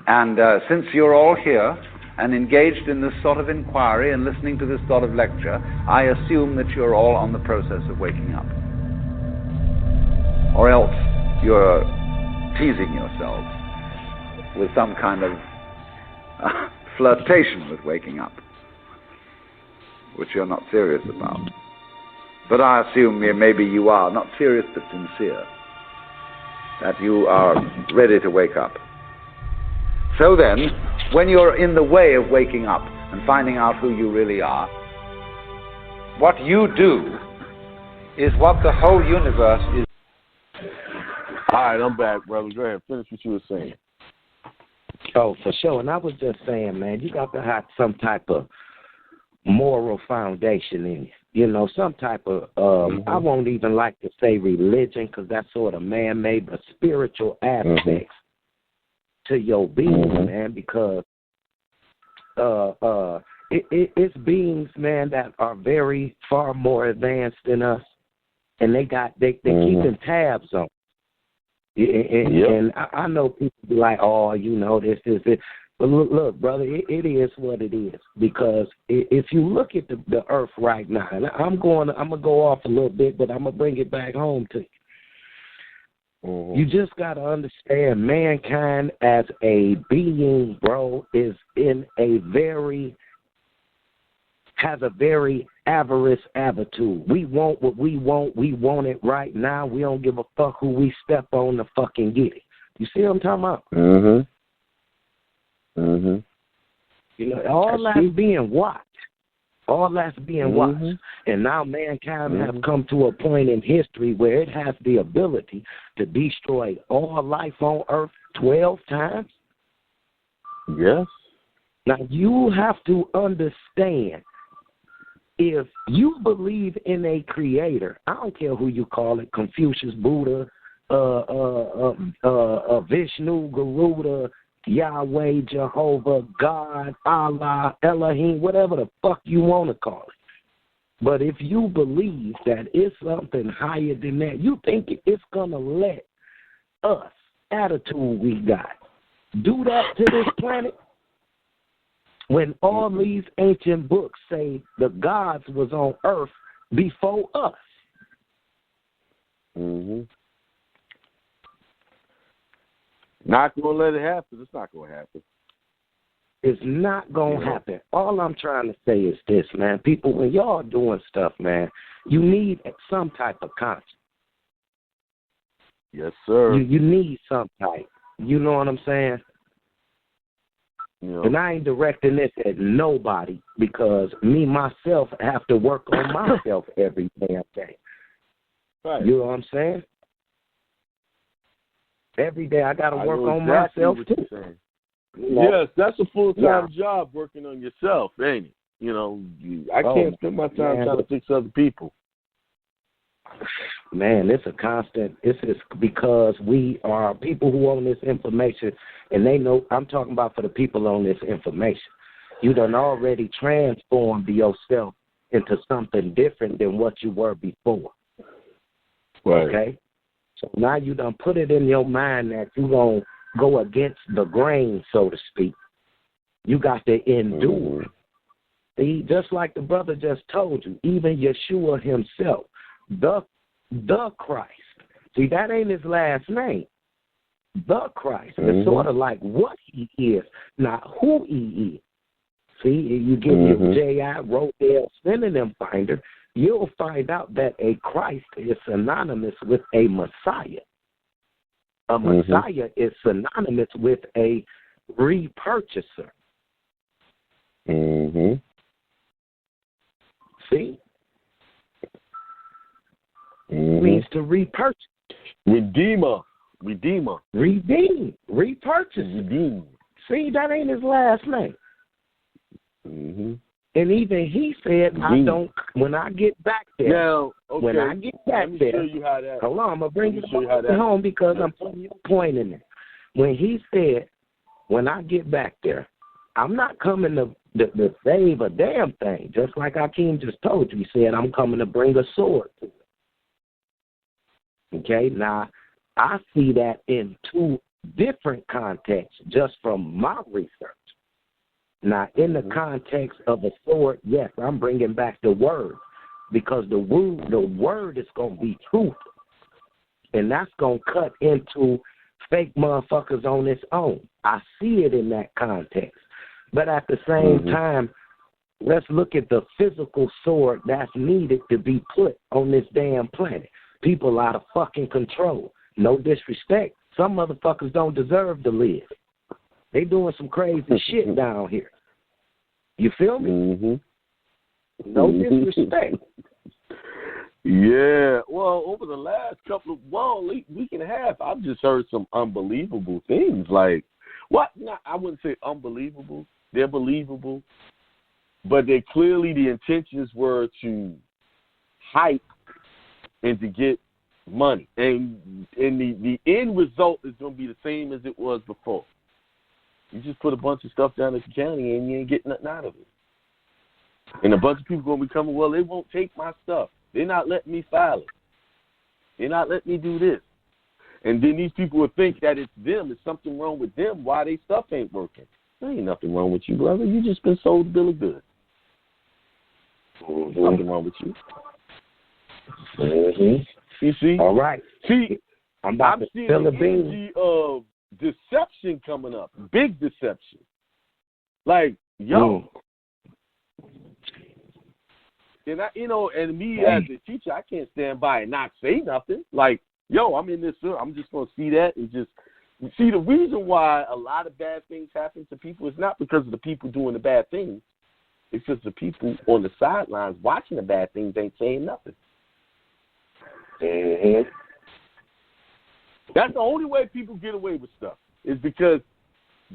And since you're all here and engaged in this sort of inquiry and listening to this sort of lecture, I assume that you're all on the process of waking up. Or else you're teasing yourselves with some kind of flirtation with waking up, which you're not serious about. But I assume maybe you are, not serious but sincere, that you are ready to wake up. So then, when you're in the way of waking up and finding out who you really are, what you do is what the whole universe is. All right, I'm back, brother. Go ahead. Finish what you were saying. Oh, for sure. And I was just saying, man, you got to have some type of moral foundation in you. You know, some type of, I won't even like to say religion because that's sort of man-made, but spiritual aspects to your being, man, because it's beings, man, that are very far more advanced than us, and they keeping tabs on. And I know people be like, oh, you know, this is it. But look, brother, it is what it is. Because if you look at the earth right now, and I'm gonna go off a little bit, but I'm gonna bring it back home to you. You just gotta understand, mankind as a being, bro, is has a very avarice attitude. We want what we want. We want it right now. We don't give a fuck who we step on to fucking get it. You see what I'm talking about? You know, all that's being watched. All that's being watched. And now mankind have come to a point in history where it has the ability to destroy all life on earth 12 times. Yes. Now, you have to understand, if you believe in a creator, I don't care who you call it, Confucius, Buddha, Vishnu, Garuda, Yahweh, Jehovah, God, Allah, Elohim, whatever the fuck you want to call it. But if you believe that it's something higher than that, you think it's going to let us, attitude we got, do that to this planet? When all these ancient books say the gods was on earth before us. Not going to let it happen. It's not going to happen. It's not going to happen. All I'm trying to say is this, man. People, when y'all doing stuff, man, you need some type of conscience. Yes, sir. You need some type. You know what I'm saying? Yeah. And I ain't directing this at nobody because me, myself, have to work on myself every damn day. Right. You know what I'm saying? Every day I got to work on exactly myself, what too. you're saying. Yes, that's a full-time job, working on yourself, ain't it? You know, I can't spend my time trying to fix other people. Man, it's a constant. It's because we are people who own this information, and they know. I'm talking about for the people on this information. You done already transformed yourself into something different than what you were before. Right. Okay? So now you done put it in your mind that you're going to go against the grain, so to speak. You got to endure. See, just like the brother just told you, even Yeshua himself, the Christ. See, that ain't his last name. The Christ. It's sort of like what he is, not who he is. See, you get your J.I. Rodale synonym finder, you'll find out that a Christ is synonymous with a Messiah. A Messiah is synonymous with a repurchaser. See? Means to repurchase. Redeemer. Redeem. Repurchase. Redeem. See, that ain't his last name. And even he said, I don't, when I get back there, now, okay, when I get back there, hold on, I'm going to bring it home because I'm putting your point in it. When he said, when I get back there, I'm not coming to to save a damn thing. Just like Hakeem just told you. He said, I'm coming to bring a sword. Okay, now I see that in two different contexts just from my research. Now, in the context of a sword, yes, I'm bringing back the word because the word is going to be truth, and that's going to cut into fake motherfuckers on its own. I see it in that context. But at the same time, let's look at the physical sword that's needed to be put on this damn planet. People out of fucking control. No disrespect. Some motherfuckers don't deserve to live. They doing some crazy shit down here. You feel me? No disrespect. Yeah. Well, over the last week and a half, I've just heard some unbelievable things. Like, what? Not, I wouldn't say unbelievable. They're believable. But they clearly, the intentions were to hype and to get money. And the end result is going to be the same as it was before. You just put a bunch of stuff down at the county and you ain't getting nothing out of it. And a bunch of people going to be coming, well, they won't take my stuff. They're not letting me file it. They're not letting me do this. And then these people will think that it's them. There's something wrong with them. Why their stuff ain't working. There ain't nothing wrong with you, brother. You just been sold a bill of goods. Nothing wrong with you. You see? All right. See, I'm seeing the energy of deception coming up. Big deception. Like, yo. And and me as a teacher, I can't stand by and not say nothing. Like, yo, I'm in this, I'm just going to see that and just see the reason why a lot of bad things happen to people is not because of the people doing the bad things. It's just the people on the sidelines watching the bad things ain't saying nothing. That's the only way people get away with stuff is because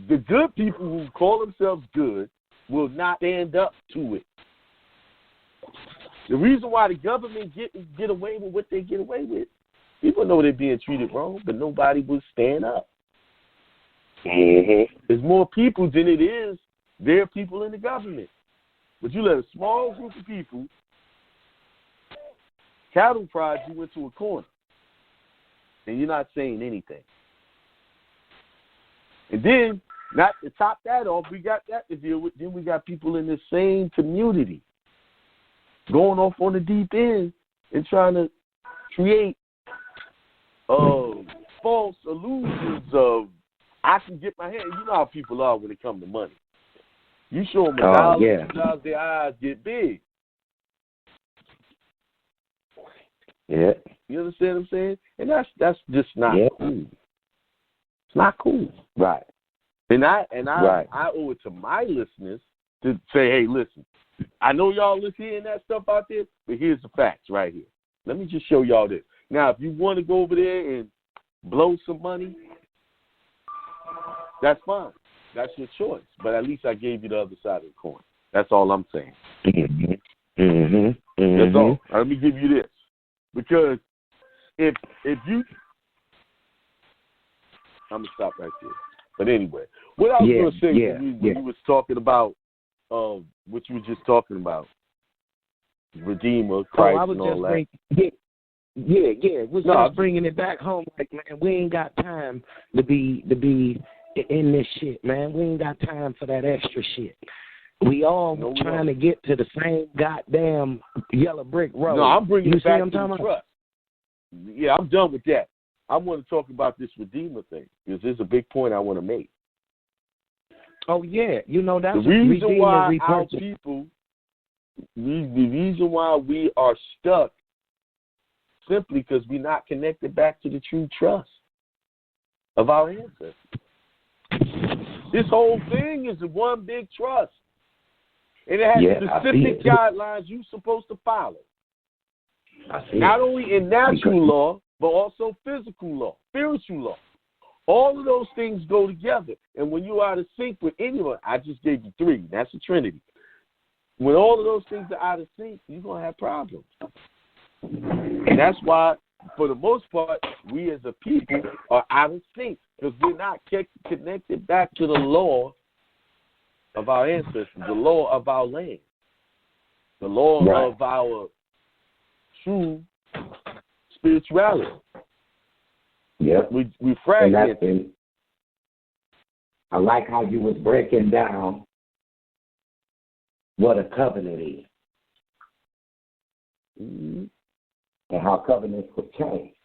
the good people who call themselves good will not stand up to it. The reason why the government get away with what they get away with, people know they're being treated wrong, but nobody will stand up. There's more people than it is there are people in the government. But you let a small group of people cattle prod you into a corner, and you're not saying anything. And then, not to top that off, we got that to deal with. Then we got people in the same community going off on the deep end and trying to create false illusions of I can get my hand. You know how people are when it comes to money. You show them $1, their eyes get big. Yeah. You understand what I'm saying? And that's just not cool. It's not cool. Right. And I owe it to my listeners to say, hey, listen, I know y'all hearing that stuff out there, but here's the facts right here. Let me just show y'all this. Now, if you want to go over there and blow some money, that's fine. That's your choice. But at least I gave you the other side of the coin. That's all I'm saying. That's all. Let me give you this. Because if you... I'm going to stop right there. But anyway, what I was going to say when you was talking about what you were just talking about, Redeemer, Christ, and all that. Just bringing it back home. Like, man, we ain't got time to be in this shit, man. We ain't got time for that extra shit. We all trying to get to the same goddamn yellow brick road. No, I'm bringing it back to the trust. Yeah, I'm done with that. I want to talk about this Redeemer thing because there's a big point I want to make. Oh yeah, that's the reason why our people. The reason why we are stuck simply because we're not connected back to the true trust of our ancestors. This whole thing is one big trust. And it has specific guidelines you're supposed to follow. Not only in natural law, but also physical law, spiritual law. All of those things go together. And when you're out of sync with anyone, I just gave you 3. That's a trinity. When all of those things are out of sync, you're going to have problems. And that's why, for the most part, we as a people are out of sync because we're not connected back to the law of our ancestors, the law of our land, the law of our true spirituality. Yep. We fragmented. I like how you was breaking down what a covenant is. Mm-hmm. And how covenants were changed.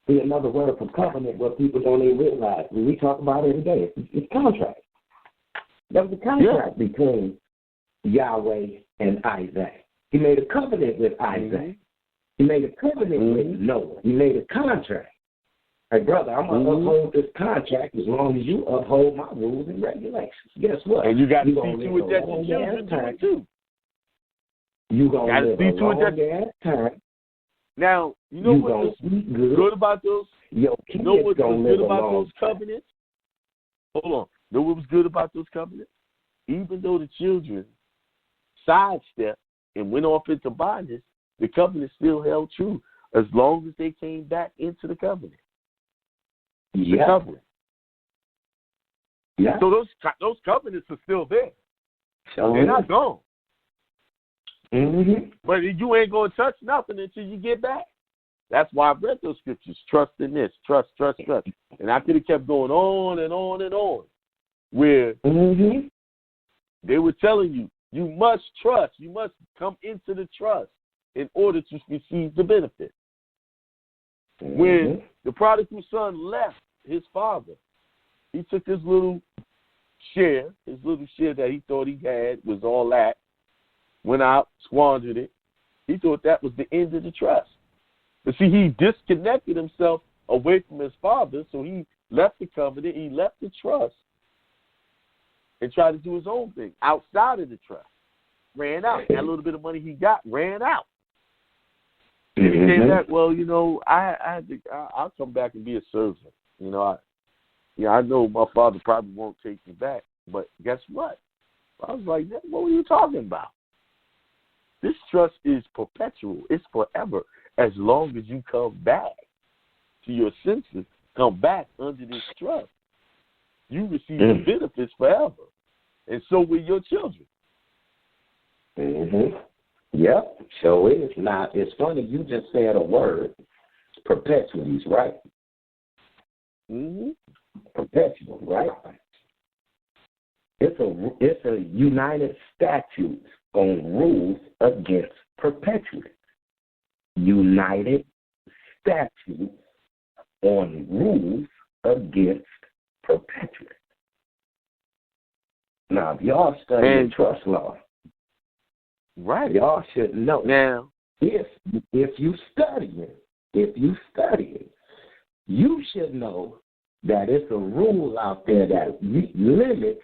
See, another word for covenant, what people don't even realize, we talk about it every day, it's contract. There was a contract between Yahweh and Isaac. He made a covenant with Isaac. Mm-hmm. He made a covenant with Noah. He made a contract. Hey, brother, I'm going to uphold this contract as long as you uphold my rules and regulations. Guess what? And you got to see to it that your children do it too. You going to live a long-ass time. Now, you know what's good about those? You know what's good about those covenants? Hold on. You know what was good about those covenants? Even though the children sidestepped and went off into bondage, the covenant still held true as long as they came back into the covenant. The covenant. Yeah. So those covenants are still there. They're not gone. Mm-hmm. But you ain't going to touch nothing until you get back. That's why I've read those scriptures. Trust in this. Trust. And I could have kept going on and on and on. Where they were telling you, you must trust. You must come into the trust in order to receive the benefit. When the prodigal son left his father, he took his little share that he thought he had was all that, went out, squandered it. He thought that was the end of the trust. But see, he disconnected himself away from his father, so he left the covenant, he left the trust, and tried to do his own thing outside of the trust. Ran out. That little bit of money he got ran out. And he came back, well, you know, I'll come back and be a servant. You know, I know my father probably won't take me back, but guess what? I was like, what were you talking about? This trust is perpetual. It's forever. As long as you come back to your senses, come back under this trust, you receive the benefits forever. And so will your children. Yep, so is. Now, it's funny, you just said a word, perpetuities, right? Perpetual, right? It's a United Statutes on rules against perpetuity. United Statutes on rules against perpetuity. Now, if y'all study trust law, right, y'all should know. Now, if you study it, you should know that it's a rule out there that limits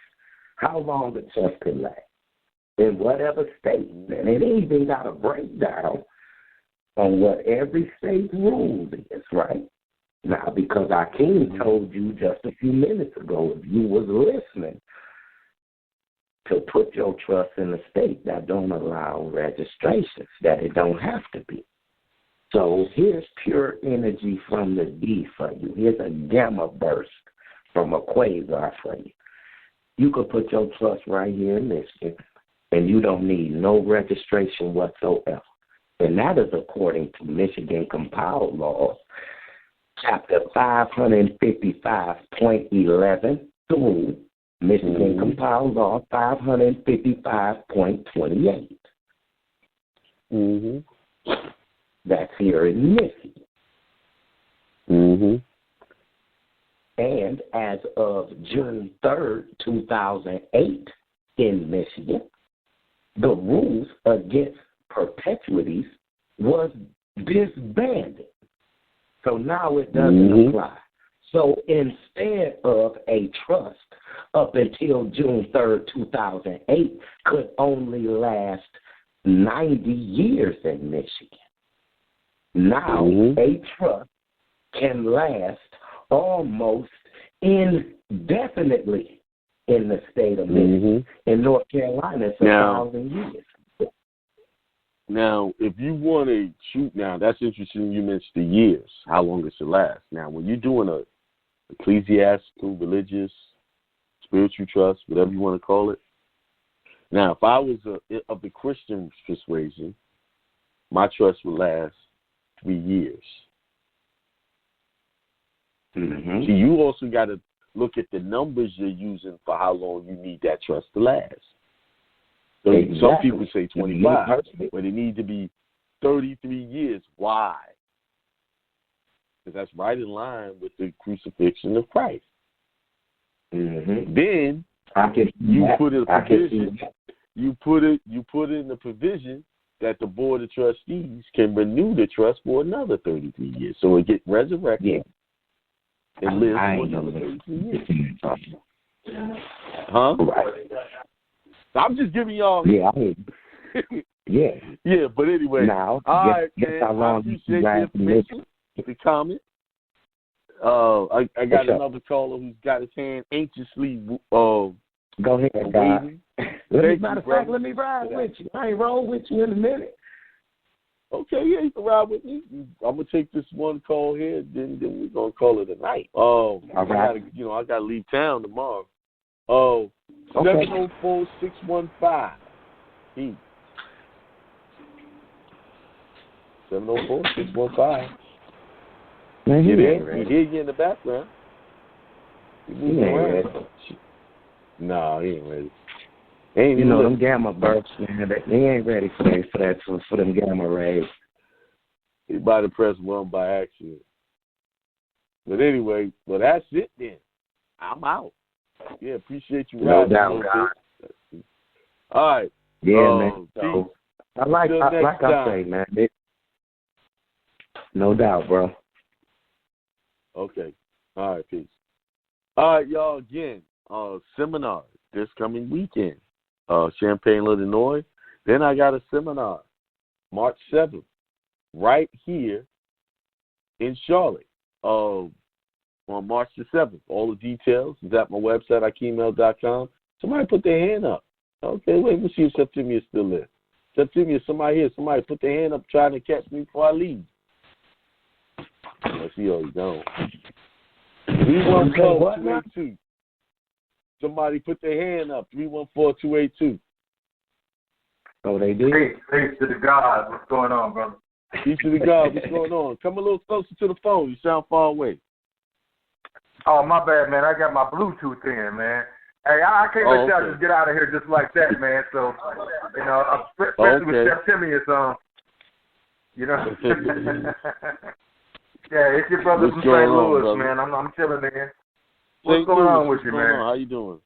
how long the trust can last in whatever state. And it even got a breakdown on what every state's rule is, right? Now, because Akeem told you just a few minutes ago, if you was listening, to put your trust in a state that don't allow registrations, that it don't have to be. So here's pure energy from the D for you. Here's a gamma burst from a quasar for you. You could put your trust right here in Michigan, and you don't need no registration whatsoever. And that is according to Michigan compiled laws, chapter 555.11 through Michigan compiled law 555.28. That's here in Michigan. And as of June 3rd, 2008, in Michigan, the rules against perpetuities was disbanded. So now it doesn't apply. So instead of a trust up until June 3rd, 2008 could only last 90 years in Michigan. Now a trust can last almost indefinitely in the state of Michigan. In North Carolina, it's 1,000 years. Now, if you want to shoot now, that's interesting you mentioned the years, how long it should last. Now, when you're doing a ecclesiastical, religious, spiritual trust, whatever you want to call it, Now, if I was of the Christian persuasion, my trust would last 3 years. Mm-hmm. See, you also got to look at the numbers you're using for how long you need that trust to last. So Exactly. Some people say 25, but it needs to be 33 years. Why? Because that's right in line with the crucifixion of Christ. Mm-hmm. Then you put in a provision. You put in the provision that the board of trustees can renew the trust for another 33 years, so it get resurrected and live for another 33 years. Huh? Right. I'm just giving y'all. Yeah. Yeah. Yeah, but anyway. Now, all right, guess man. how long I appreciate the information, the comment. I got another caller who's got his hand anxiously. Go ahead, God. Let me ride with you. I ain't roll with you in a minute. Okay, yeah, you can ride with me. I'm gonna take this one call here, then we're gonna call it a night. I gotta leave town tomorrow. 704-615. 704-615. Man, You there? We hear you in the background. He ain't ready. Nah, he ain't ready. Them gamma bursts, man, they ain't ready for them gamma rays. He about to press one by accident. But anyway, that's it then. I'm out. Yeah, appreciate you. No doubt, God. All right. Yeah, man. So, I like I say, man. No doubt, bro. Okay. All right, peace. All right, y'all. Again, seminar this coming weekend, Champaign, Illinois. Then I got a seminar, March 7th, right here in Charlotte, on March the 7th. All the details is at my website, akemail.com. Somebody put their hand up. Okay, wait, we'll see if Septimius is still there. Septimius, somebody here. Somebody put their hand up trying to catch me before I leave. Let's see how he's gone. 314-282. Somebody put their hand up. 314-282. Oh, they did? Peace to the God. What's going on, brother? Peace to the God. What's going on? Come a little closer to the phone. You sound far away. Oh, my bad, man. I got my Bluetooth in, man. Hey, I can't let y'all just get out of here just like that, man. So, especially with Septimius on, Yeah, it's your brother from St. Louis, man. I'm chilling, man. What's going on with you, man? How you doing?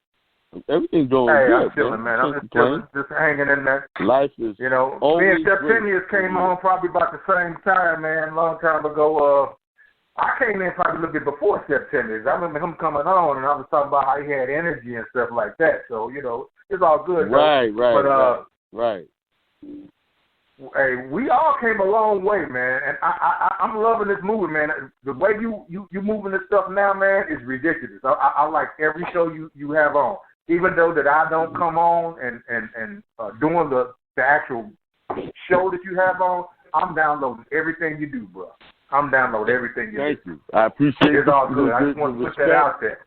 Everything's going good. Hey, I'm chilling, man. I'm just chilling, just hanging in there. Life is, me and Septimius came on probably about the same time, man, a long time ago. I came in probably a little bit before Septimius. I remember him coming on, and I was talking about how he had energy and stuff like that. So, it's all good. Right. Hey, we all came a long way, man, and I'm loving this movie, man. The way you moving this stuff now, man, is ridiculous. I like every show you have on, even though that I don't come on and doing the actual show that you have on. I'm downloading everything you do, bro. I'm downloading everything you do. Thank you. I appreciate it. It's all good. I just want to put that out there.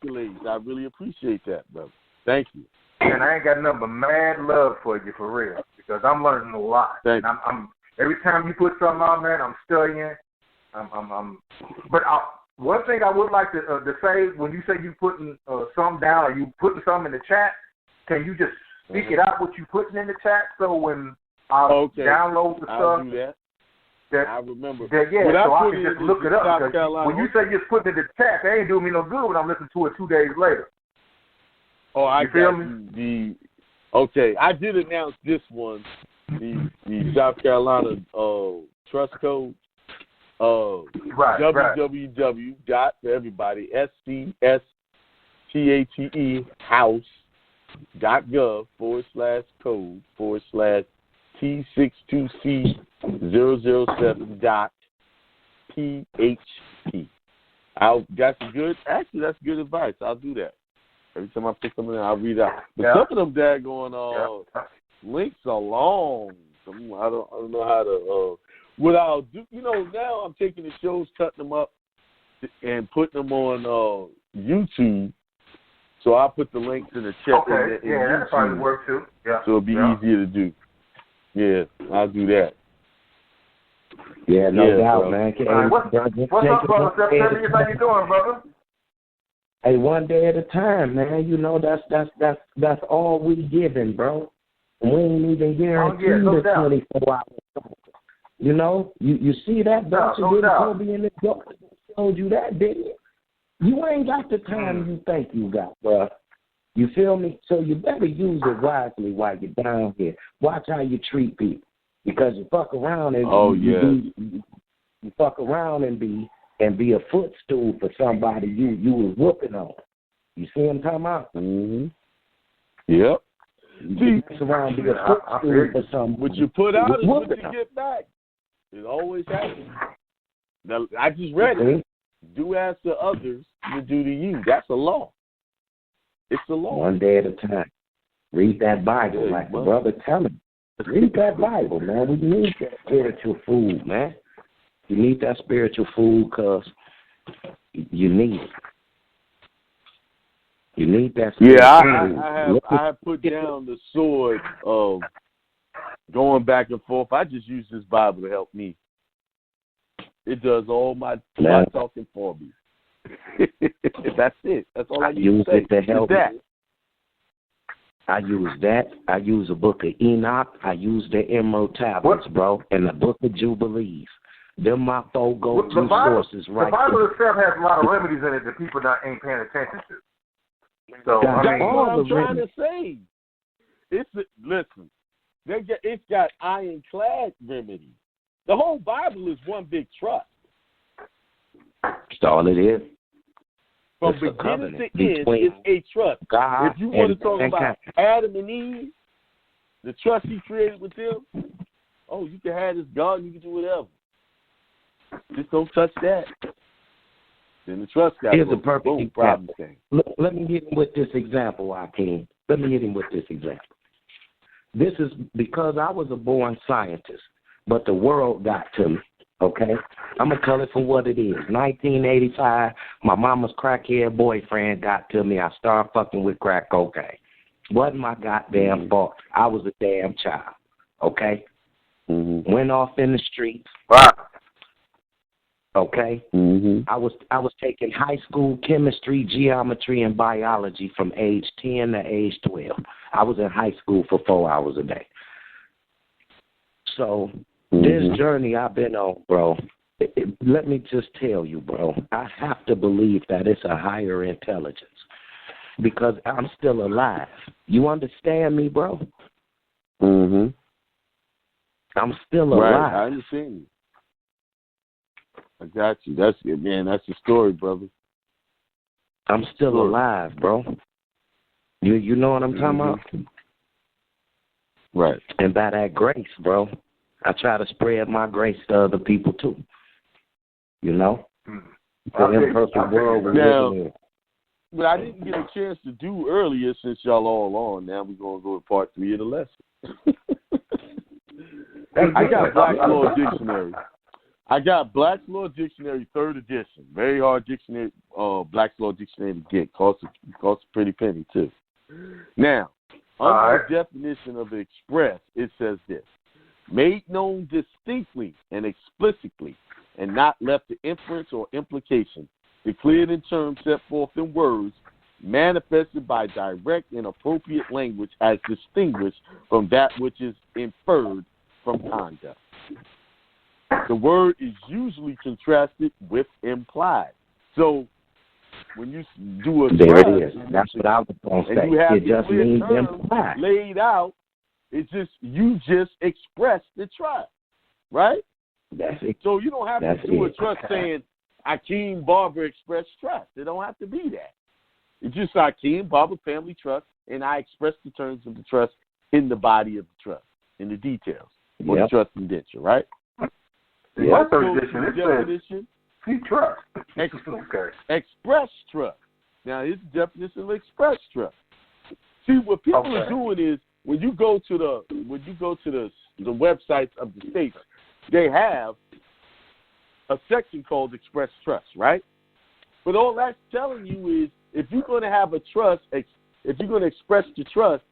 I really appreciate that, brother. Thank you. And I ain't got nothing but mad love for you, for real, because I'm learning a lot. Thank you. I'm every time you put something out, man, I'm studying. But one thing I would like to say, when you say you putting something down or you putting something in the chat, can you just speak it out what you putting in the chat, so when I download the I'll stuff, do that. I remember. So I can just look it up. When you say just putting it in the chat, they ain't doing me no good when I'm listening to it 2 days later. Oh, I feel me? I did announce this one, the South Carolina trust code. www. For everybody, SCSTATE house.gov/code/ T62C007.PHP. That's good advice. I'll do that. Every time I put something in, I'll read out. But some of them daggone links are long. I don't know how to. What I'll do, now I'm taking the shows, cutting them up, and putting them on YouTube. So I'll put the links in the chat. Okay, in that probably work too. Yeah. So it'll be easier to do. Yeah, I'll do that. Yeah, no doubt, bro. man. All right, what's up, brother? September, how you doing, brother? Hey, one day at a time, man. You know that's all we giving, bro. We ain't even guaranteed no the doubt. 24 hours. You know, you see that, don't you? Didn't Kobe in the book showed you that, didn't it? You ain't got the time you think you got, bro. You feel me? So you better use it wisely while you're down here. Watch how you treat people, because you fuck around and you fuck around and be a footstool for somebody you was whooping on. You see what I'm talking about? Mm-hmm. Yep. You mess around be a footstool for somebody. What you put out is what you get back. It always happens. Now, I just read it. Do as to others, you do to you. That's a law. It's a law. One day at a time. Read that Bible, like the brother telling. Read that Bible, man. We need that spiritual food, man. You need that spiritual food because you need it. You need that spiritual food. I have put down the sword of going back and forth. I just use this Bible to help me. It does all my talking for me. That's it. That's all I use it to help me. I use that. I use the book of Enoch. I use the Emerald Tablets, bro, and the book of Jubilees. Them my four go-to sources right there. The Bible itself has a lot of remedies in it that people ain't paying attention to. So, that's what I'm trying to say. Listen, it's got ironclad remedies. The whole Bible is one big trust. That's all it is. From beginning to end, it's a trust. God, if you want to talk about Adam and Eve, the trust he created with them, you can have this garden, you can do whatever. Just don't touch that. Then the trust got Here's a perfect example. Thing. Let me hit him with this example, Akeem. Let me hit him with this example. This is because I was a born scientist, but the world got to me, okay? I'm going to tell it for what it is. 1985, my mama's crackhead boyfriend got to me. I started fucking with crack cocaine. Wasn't my goddamn fault. I was a damn child, okay? Mm-hmm. Went off in the streets. Okay? Mm-hmm. I was taking high school chemistry, geometry, and biology from age 10 to age 12. I was in high school for 4 hours a day. So this journey I've been on, bro, let me just tell you, bro, I have to believe that it's a higher intelligence because I'm still alive. You understand me, bro? Mm-hmm. I'm still alive. Right, I understand you. I got you. That's it, man. That's the story, brother. I'm still alive, bro. You know what I'm talking about? Right. And by that grace, bro, I try to spread my grace to other people too. You know? The imperfect world we're living in. But I didn't get a chance to do earlier since y'all all on. Now we're going to go to part 3 of the lesson. I got Black's Law Dictionary. I got Black's Law Dictionary 3rd edition. Very hard dictionary, Black's Law Dictionary to get. Costs a pretty penny, too. Now, under the definition of express, it says this. Made known distinctly and explicitly and not left to inference or implication, declared in terms set forth in words, manifested by direct and appropriate language as distinguished from that which is inferred from conduct. The word is usually contrasted with implied. So when you do a there it is. That's what I was going to say. It just means implied. Laid out, it's just you just express the trust, right? That's it. So you don't have to do a trust saying Akeem Barber expressed trust. It don't have to be that. It's just Akeem Barber Family Trust, and I express the terms of the trust in the body of the trust, in the details, or the trust indenture, right? My third edition, it says, see trust. Express trust. Now, here's the definition of express trust. See, what people are doing is when you go to the websites of the states, they have a section called express trust, right? But all that's telling you is if you're going to have a trust, if you're going to express the trust,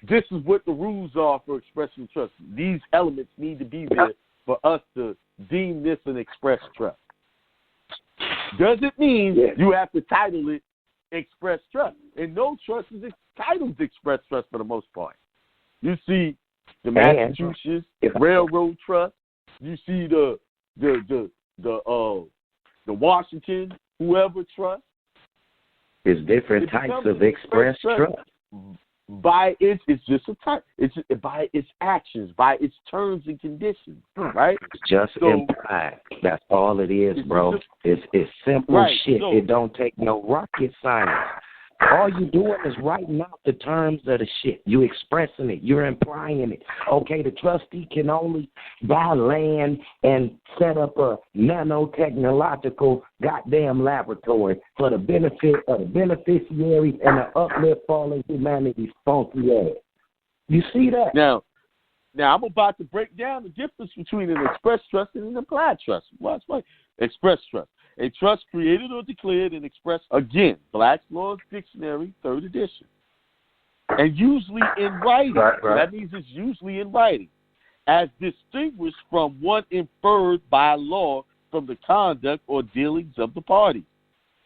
this is what the rules are for expressing trust. These elements need to be there for us to deem this an express trust. Does it mean you have to title it express trust? And no trust is titled express trust for the most part. You see the Massachusetts Railroad Trust. You see the Washington whoever trust. There's different types of express trust. By it's just a type. It's by its actions, by its terms and conditions, right? It's just implied. That's all it is, bro. It's simple shit. So, it don't take no rocket science. All you doing is writing out the terms of the shit. You expressing it. You're implying it. Okay, the trustee can only buy land and set up a nanotechnological goddamn laboratory for the benefit of the beneficiaries and the uplift falling humanity's funky ass. You see that? Now I'm about to break down the difference between an express trust and an implied trust. What's my express trust? A trust created or declared and expressed, again, Black's Law Dictionary, 3rd edition. And usually in writing. Right. That means it's usually in writing. As distinguished from one inferred by law from the conduct or dealings of the parties.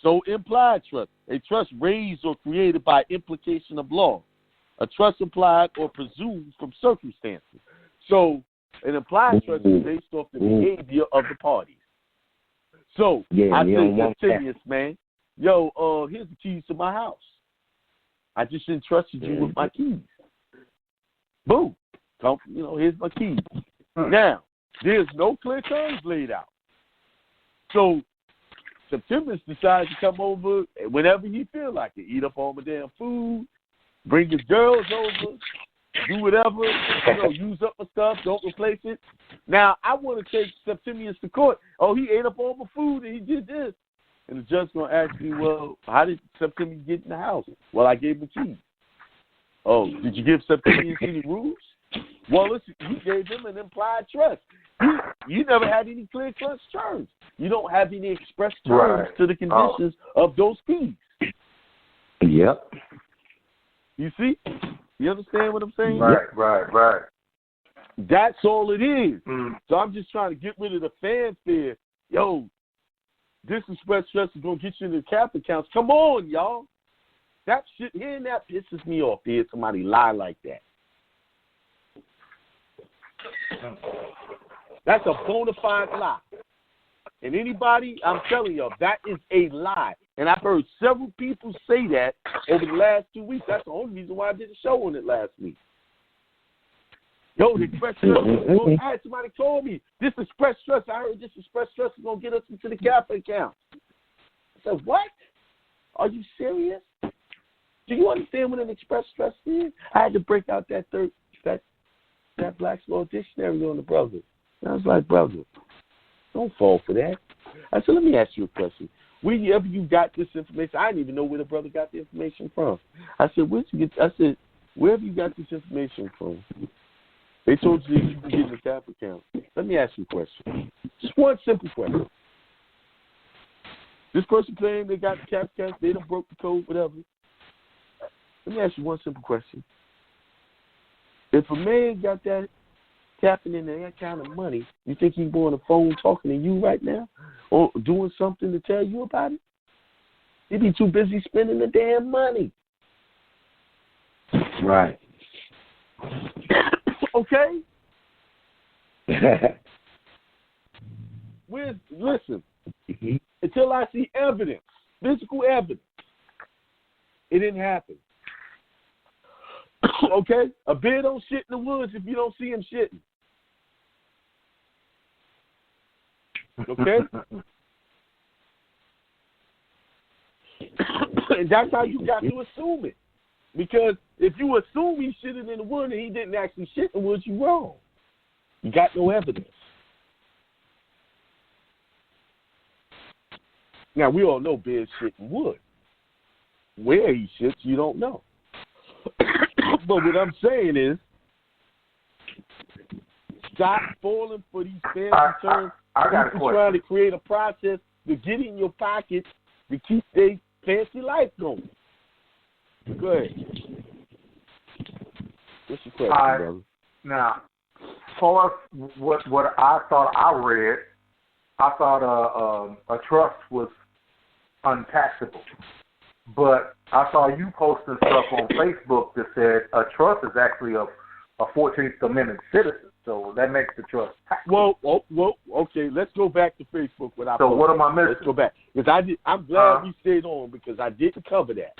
So implied trust, a trust raised or created by implication of law. A trust implied or presumed from circumstances. So an implied trust is based off the behavior of the parties. So I say, Septimius, man, yo, here's the keys to my house. I just entrusted you with my keys. Boom. Here's my keys. Now, there's no clear terms laid out. So Septimius decides to come over whenever he feel like it. Eat up all my damn food, bring his girls over, do whatever, use up my stuff, don't replace it. Now, I want to take Septimius to court. Oh, he ate up all my food and he did this. And the judge's going to ask me, well, how did Septimius get in the house? Well, I gave him the keys. Oh, did you give Septimius any rules? Well, listen, you gave him an implied trust. You never had any clear trust terms. You don't have any express terms to the conditions of those keys. Yep. You see? You understand what I'm saying? Right. That's all it is. So I'm just trying to get rid of the fanfare. Yo, this express trust is going to get you into cap accounts. Come on, y'all. That shit, hearing that pisses me off to hear somebody lie like that. That's a bona fide lie. And anybody, I'm telling y'all, that is a lie. And I've heard several people say that over the last 2 weeks. That's the only reason why I did a show on it last week. Yo, the express trust, I had somebody call me, this express trust, I heard this express trust is going to get us into the cap account. I said, what? Are you serious? Do you understand what an express trust is? I had to break out that Black's Law Dictionary on the brother. And I was like, brother, don't fall for that. I said, let me ask you a question. Wherever you got this information, I didn't even know where the brother got the information from. I said, where have you got this information from? They told you that you can get in the cap account. Let me ask you a question. Just one simple question. This person claimed they got the cap account, they done broke the code, whatever. Let me ask you one simple question. If a man got that tapping in that kind of money, you think he's on the phone talking to you right now or doing something to tell you about it? He'd be too busy spending the damn money. Right. Okay? Listen, until I see evidence, physical evidence, it didn't happen. Okay? A bear don't shit in the woods if you don't see him shitting. Okay? And that's how you got to assume it. Because if you assume he shitted in the woods and he didn't actually shit in the woods, you're wrong. You got no evidence. Now, we all know bears shit in wood. Where he shits, you don't know. But what I'm saying is, stop falling for these fancy terms. I got a question. Trying to create a process to get in your pockets to keep their fancy life going. Go ahead. What's your question, brother? Now, for what I thought I read, I thought a trust was untaxable. But I saw you posting stuff on Facebook that said a trust is actually a 14th Amendment citizen. So that makes the trust taxable. Well, okay. Let's go back to Facebook. So what am I missing? Let's go back. Because I'm glad we stayed on because I didn't cover that.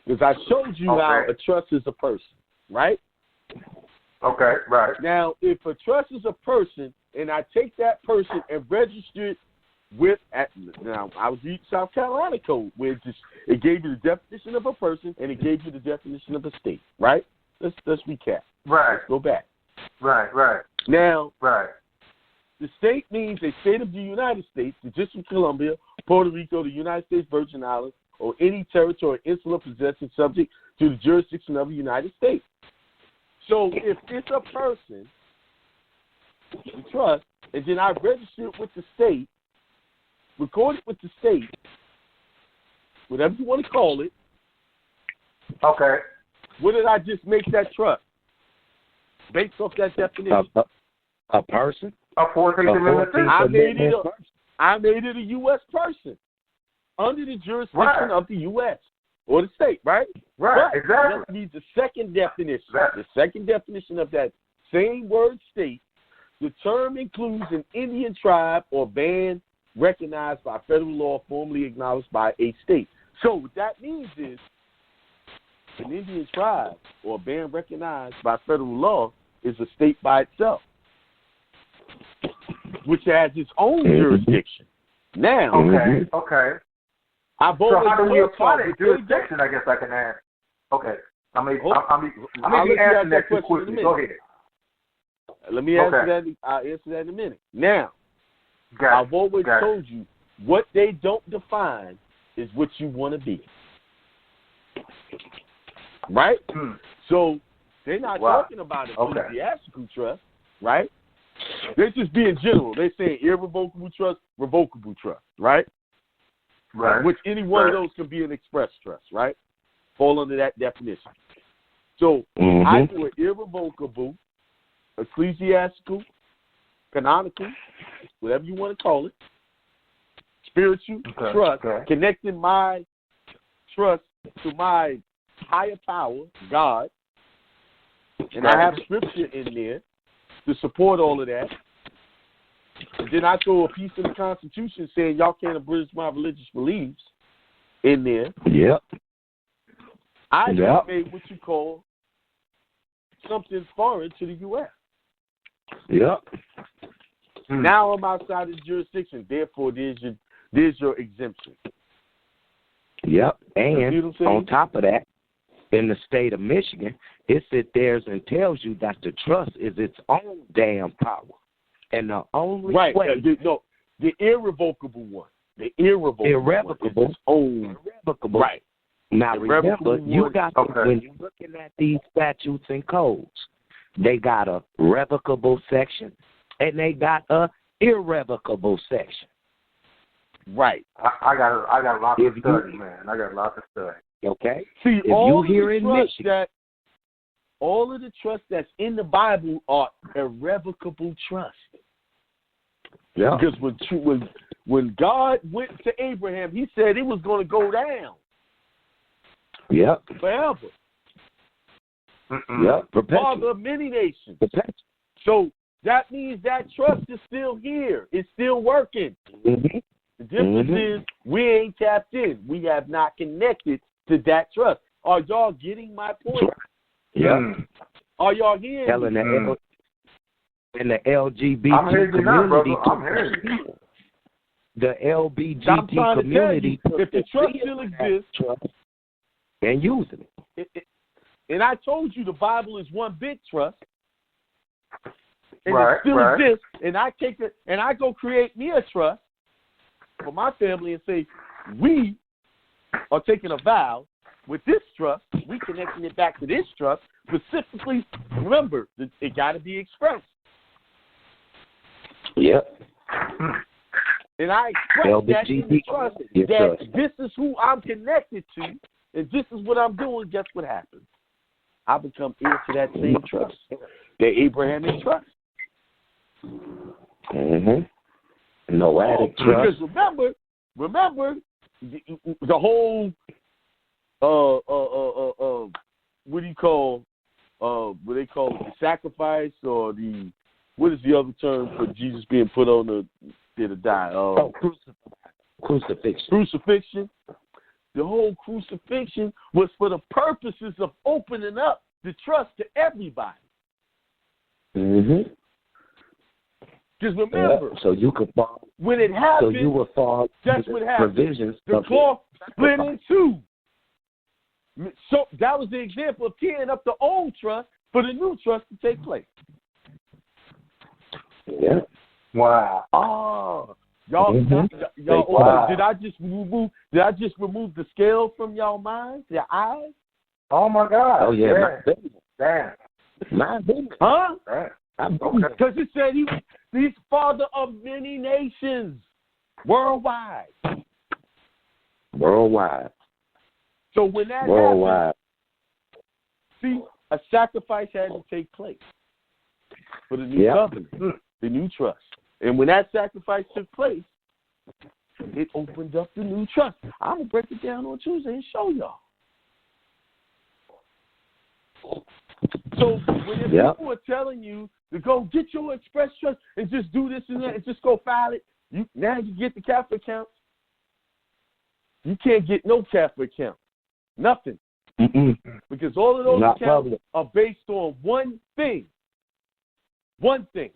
Because I showed you how a trust is a person, right? Okay, right. Now, if a trust is a person, and I take that person and register it with, now I was reading South Carolina code where it gave you the definition of a person and it gave you the definition of a state, right? Let's recap. Right. Let's go back. Right. Now, right. The state means a state of the United States, the District of Columbia, Puerto Rico, the United States Virgin Islands, or any territory insular possessing subject to the jurisdiction of the United States. So if it's a person, the trust, and then I register it with the state, record it with the state, whatever you want to call it. Okay. What did I just make that trust? Based off that definition. A person? A 14th Amendment citizen. I made it a U.S. person under the jurisdiction of the U.S. or the state, right? Right, but exactly. Let's read the second definition. Exactly. The second definition of that same word state. The term includes an Indian tribe or band recognized by federal law, formally acknowledged by a state. So what that means is an Indian tribe or band recognized by federal law is a state by itself, which has its own jurisdiction. Now, okay. I've so always how do we apply that jurisdiction? I guess I can ask. Okay. I may be asking that too quickly. Go ahead. Let me answer that. I'll answer that in a minute. Now, I've always told you what they don't define is what you want to be. Right? So they're not talking about an ecclesiastical trust, right? They're just being general. They're saying irrevocable trust, revocable trust, right? Right. Which any one of those can be an express trust, right? Fall under that definition. So I do an irrevocable, ecclesiastical, canonical, whatever you want to call it, spiritual trust, connecting my trust to my higher power, God, and I have scripture in there to support all of that. And then I throw a piece in the Constitution saying y'all can't abridge my religious beliefs in there. Yep. I just made what you call something foreign to the U.S. Yep. Now I'm outside of the jurisdiction. Therefore, there's your exemption. Yep. And on top of that, in the state of Michigan, it sits there and tells you that the trust is its own damn power. And the only way... the irrevocable one. The irrevocable one is its own. Irrevocable. Right. Now, remember, you got when you're looking at these statutes and codes, they got a revocable section and they got a irrevocable section. Right. I got a lot to study, man. I got a lot to study. Okay. See, if you here in Michigan, all of the trusts that's in the Bible are irrevocable trusts. Yeah. Because when God went to Abraham, he said it was going to go down. Yep. Forever. Yep. Father of many nations. So that means that trust is still here. It's still working. The difference is we ain't tapped in. We have not connected to that trust. Are y'all getting my point? Yeah. Are y'all hearing telling the LGBT community? I'm hearing you. The LGBT community. If the trust still exists and using it. And I told you the Bible is one big trust. And it still exists. And I take it and I go create me a trust for my family and say, we are taking a vow with this trust, we connecting it back to this trust, specifically, remember, it got to be expressed. Yep. And I express that in the trust, that this is who I'm connected to, and this is what I'm doing, guess what happens? I become heir to that same trust, the Abrahamic trust. Noatic trust. Because remember, the whole what do you call what they call it, the sacrifice, or what is the other term for Jesus being put on the to die? Crucifixion. Crucifixion. The whole crucifixion was for the purposes of opening up the trust to everybody. Because remember, so you could fall. When it happened, so you would fall. That's what happened. Provisions. The cloth split in two. So that was the example of tearing up the old trust for the new trust to take place. Yeah. Wow. Oh, y'all, wow. Did I just remove the scale from y'all minds, your eyes? Oh my God. Oh yeah. Damn. My business. Huh? Because it said he's father of many nations worldwide. Worldwide. So when that worldwide. happened, see, a sacrifice had to take place for the new covenant, the new trust. And when that sacrifice took place, it opened up the new trust. I'm going to break it down on Tuesday and show y'all. So when people are telling you to go get your express trust and just do this and that and just go file it, now you get the Catholic accounts. You can't get no Catholic account. Nothing. Because all of those accounts are based on one thing. One thing.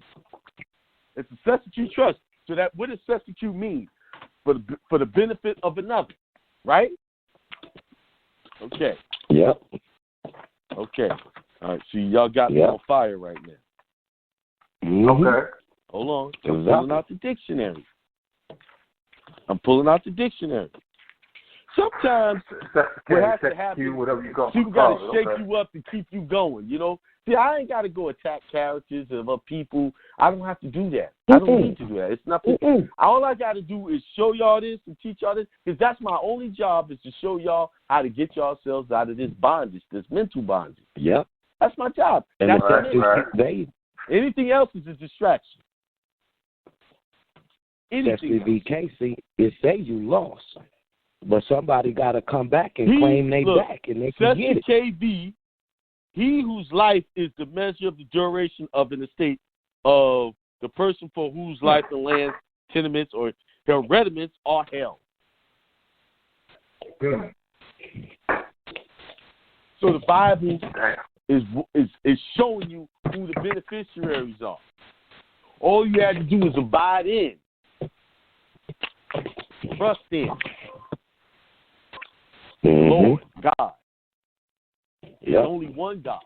It's a substitute trust. So that what does substitute mean? For the benefit of another, right? Okay. Yep. Okay. All right. See, y'all got me on fire right now. Okay. Hold on. I'm pulling out the dictionary. Sometimes what has to happen, people got to shake you up to keep you going, you know. See, I ain't got to go attack characters of other people. I don't have to do that. I don't need to do that. It's nothing. All I got to do is show y'all this and teach y'all this, because that's my only job, is to show y'all how to get yourselves out of this bondage, this mental bondage. Yep. That's my job. And that's right. Anything else is a distraction. Especially VKC, it say you lost. But somebody got to come back and claim they back, and they can get it. KV, he whose life is the measure of the duration of an estate of the person for whose life the lands, tenements, or hereditaments are held. So the Bible is showing you who the beneficiaries are. All you had to do is abide in, trust in. Lord God. There's only one God.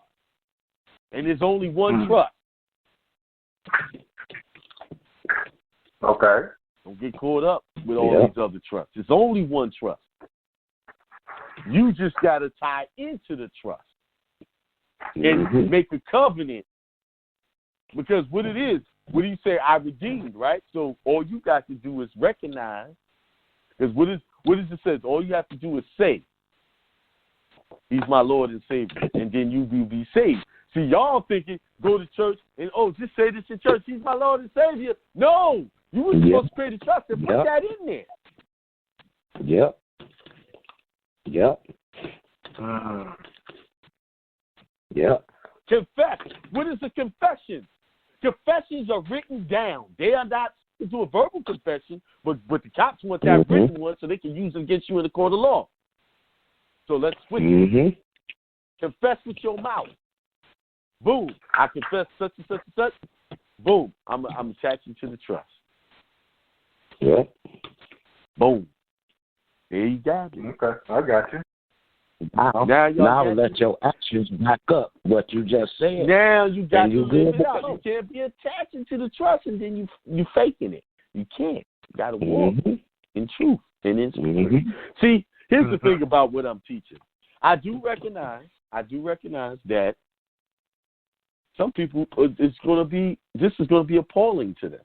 And there's only one trust. Okay. Don't get caught up with all these other trusts. There's only one trust. You just got to tie into the trust and make a covenant. Because what it is, what do you say? I redeemed, right? So all you got to do is recognize. Because what does it say? All you have to do is say, He's my Lord and Savior, and then you will be saved. See, y'all thinking, go to church and, just say this in church, He's my Lord and Savior. No, you were supposed to create a trust and put that in there. Yep. Confess. What is a confession? Confessions are written down. They are not to do a verbal confession, but the cops want that written one so they can use it against you in the court of law. So let's switch it. Confess with your mouth. Boom. I confess such and such and such. Boom. I'm attaching to the trust. Yeah. Boom. There you got it. Okay, I got you. Now let your actions back up what you just said. Now you got to live it out. You can't be attaching to the trust and then you faking it. You can't. You got to walk in truth and in spirit. See, here's the thing about what I'm teaching. I do recognize that some people, this is going to be appalling to them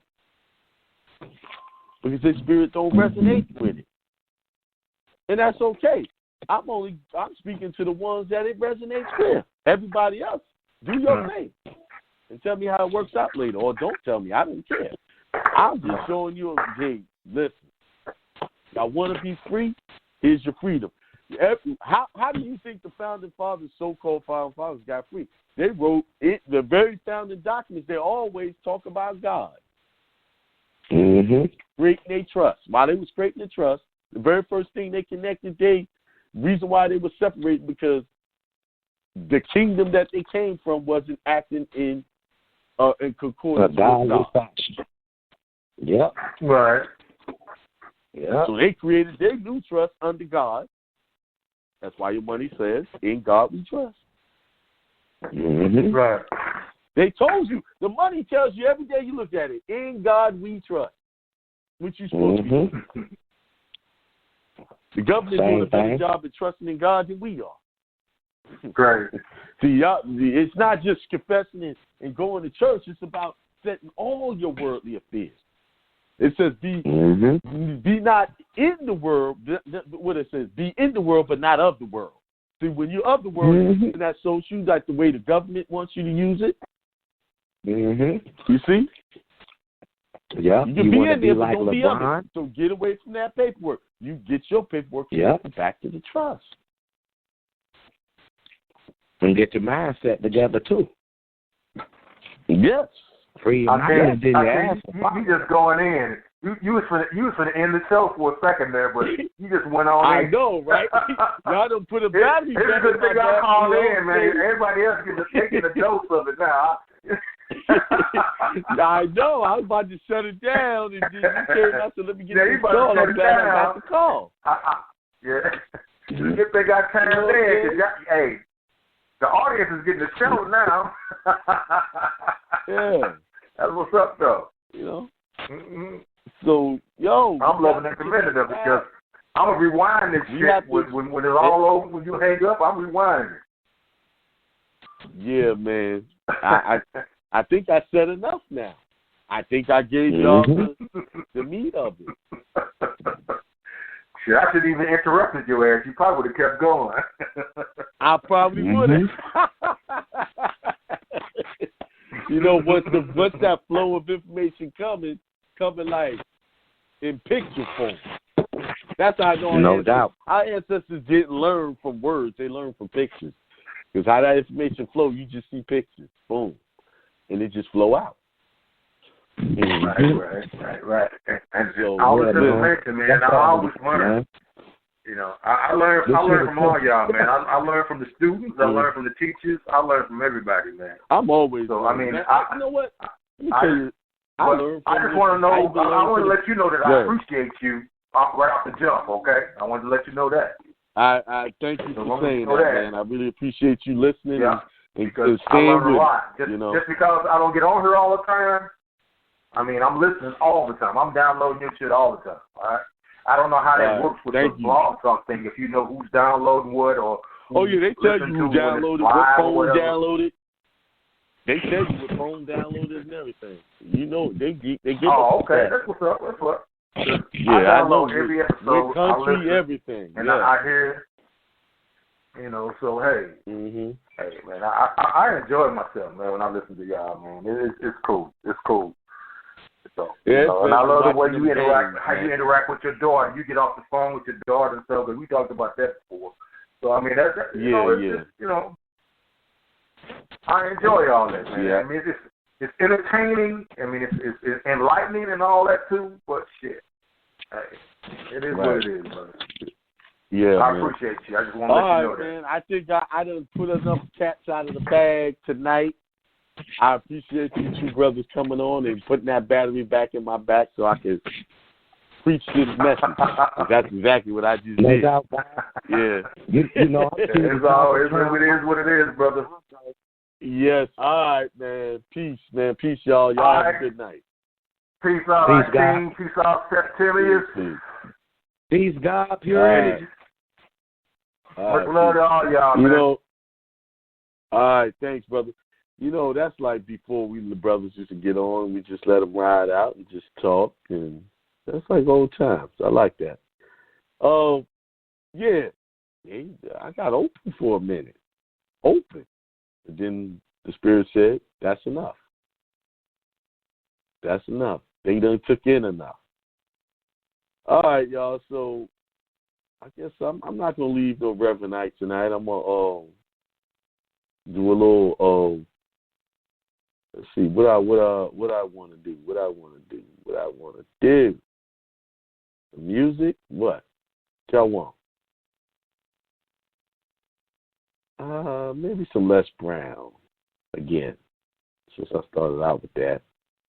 because their spirit don't resonate with it. And that's okay. I'm speaking to the ones that it resonates with. Everybody else, do your thing and tell me how it works out later, or don't tell me. I don't care. I'm just showing you, hey, listen. Y'all want to be free? Here's your freedom. How do you think the founding fathers, so-called founding fathers, got free? They wrote it. The very founding documents. They always talk about God. Mm-hmm. Creating their trust. While they was creating the trust, the very first thing they connected, reason why they were separated, because the kingdom that they came from wasn't acting in concordance with God. Yep. Right. Yep. So they created their new trust under God. That's why your money says, in God we trust. Mm-hmm. Right. They told you. The money tells you every day you look at it, in God we trust. Which you're supposed to be. The government doing a better job of trusting in God than we are. Great. See, it's not just confessing and going to church. It's about setting all your worldly affairs. It says, be not in the world. What it says, be in the world, but not of the world. See, when you're of the world, you're using that social like the way the government wants you to use it. Mm-hmm. You see? Yeah. You can be in there, but like don't be of it. So get away from that paperwork. You get your paperwork back to the trust. And get your mindset together, too. Yes. Free your mind. You just going in. You was finna end the show for a second there, but you just went on in. I know, right? Y'all done put a battery back in my It's a good thing I called in, man. Thing. Everybody else taking a dose of it now. I know. I was about to shut it down, and then you came out, so let me get this call. I'm glad I got the call. Yeah. If they got time there, hey, the audience is getting the show now. Yeah. That's what's up, though. You know? Mm-hmm. So, yo. I'm loving every minute of it, because I'm going to rewind this shit when it's all over. When you hang up, I'm rewinding. Yeah, man. I think I said enough now. I think I gave y'all the meat of it. Shit, I shouldn't even interrupted your ass. You probably would have kept going. I probably would have. You know, once that flow of information coming like in picture form. That's how I know. No doubt. Our ancestors didn't learn from words; they learned from pictures. Because how that information flow, you just see pictures, boom, and it just flow out. Right. And so, I was just mentioning, man. I always wonder. You know, I learn from all y'all, man. I learn from the students. I learn from the teachers. I learn from everybody, man. I'm always. So I mean, you know what? Let me tell you. I just want to know. I want to let you know that I appreciate you right off the jump. Okay, I wanted to let you know that. I thank you for saying that, man. I really appreciate you listening and because staying I learn a lot. Just because I don't get on here all the time. I mean, I'm listening all the time. I'm downloading your shit all the time. All right. I don't know how that works with the blog talk thing. If you know who's downloading what or they tell you who downloaded, what phone downloaded. They tell you what phone downloaded and everything. You know, they give us okay. That's what's up. That's what. Yeah, I know. Every episode, country, everything. And I hear, you know, so hey, hey, man, I enjoy myself, man, when I listen to y'all, man. It's cool. It's cool. So, and I love the way you interact, how you interact with your daughter. You get off the phone with your daughter and stuff, because we talked about that before. So, I mean, you know, I enjoy all that, man. Yeah. I mean, it's entertaining. I mean, it's enlightening and all that, too, but shit. Hey, it is what it is, brother. Yeah, I appreciate you. I just want to let you know that. Man. I think I done put enough cats out of the bag tonight. I appreciate you two brothers coming on and putting that battery back in my back so I can preach this message. That's exactly what I just did. Doubt. Yeah. You know, it is what it is, brother. Yes. All right, man. Peace, man. Peace, y'all. Y'all have a good night. Peace out, King. Peace out, Septimius. Peace, God. Pure energy. Much love to all y'all, man. You know, all right. Thanks, brother. You know, that's like before the brothers used to get on. We just let them ride out and just talk. And that's like old times. I like that. Yeah. I got open for a minute. Open. And then the Spirit said, that's enough. That's enough. They done took in enough. All right, y'all. So I guess I'm not gonna leave no Reverend Night tonight. I'm gonna do a little let's see what I want to do. What I want to do. The music. What y'all want? Maybe some Les Brown again, since I started out with that.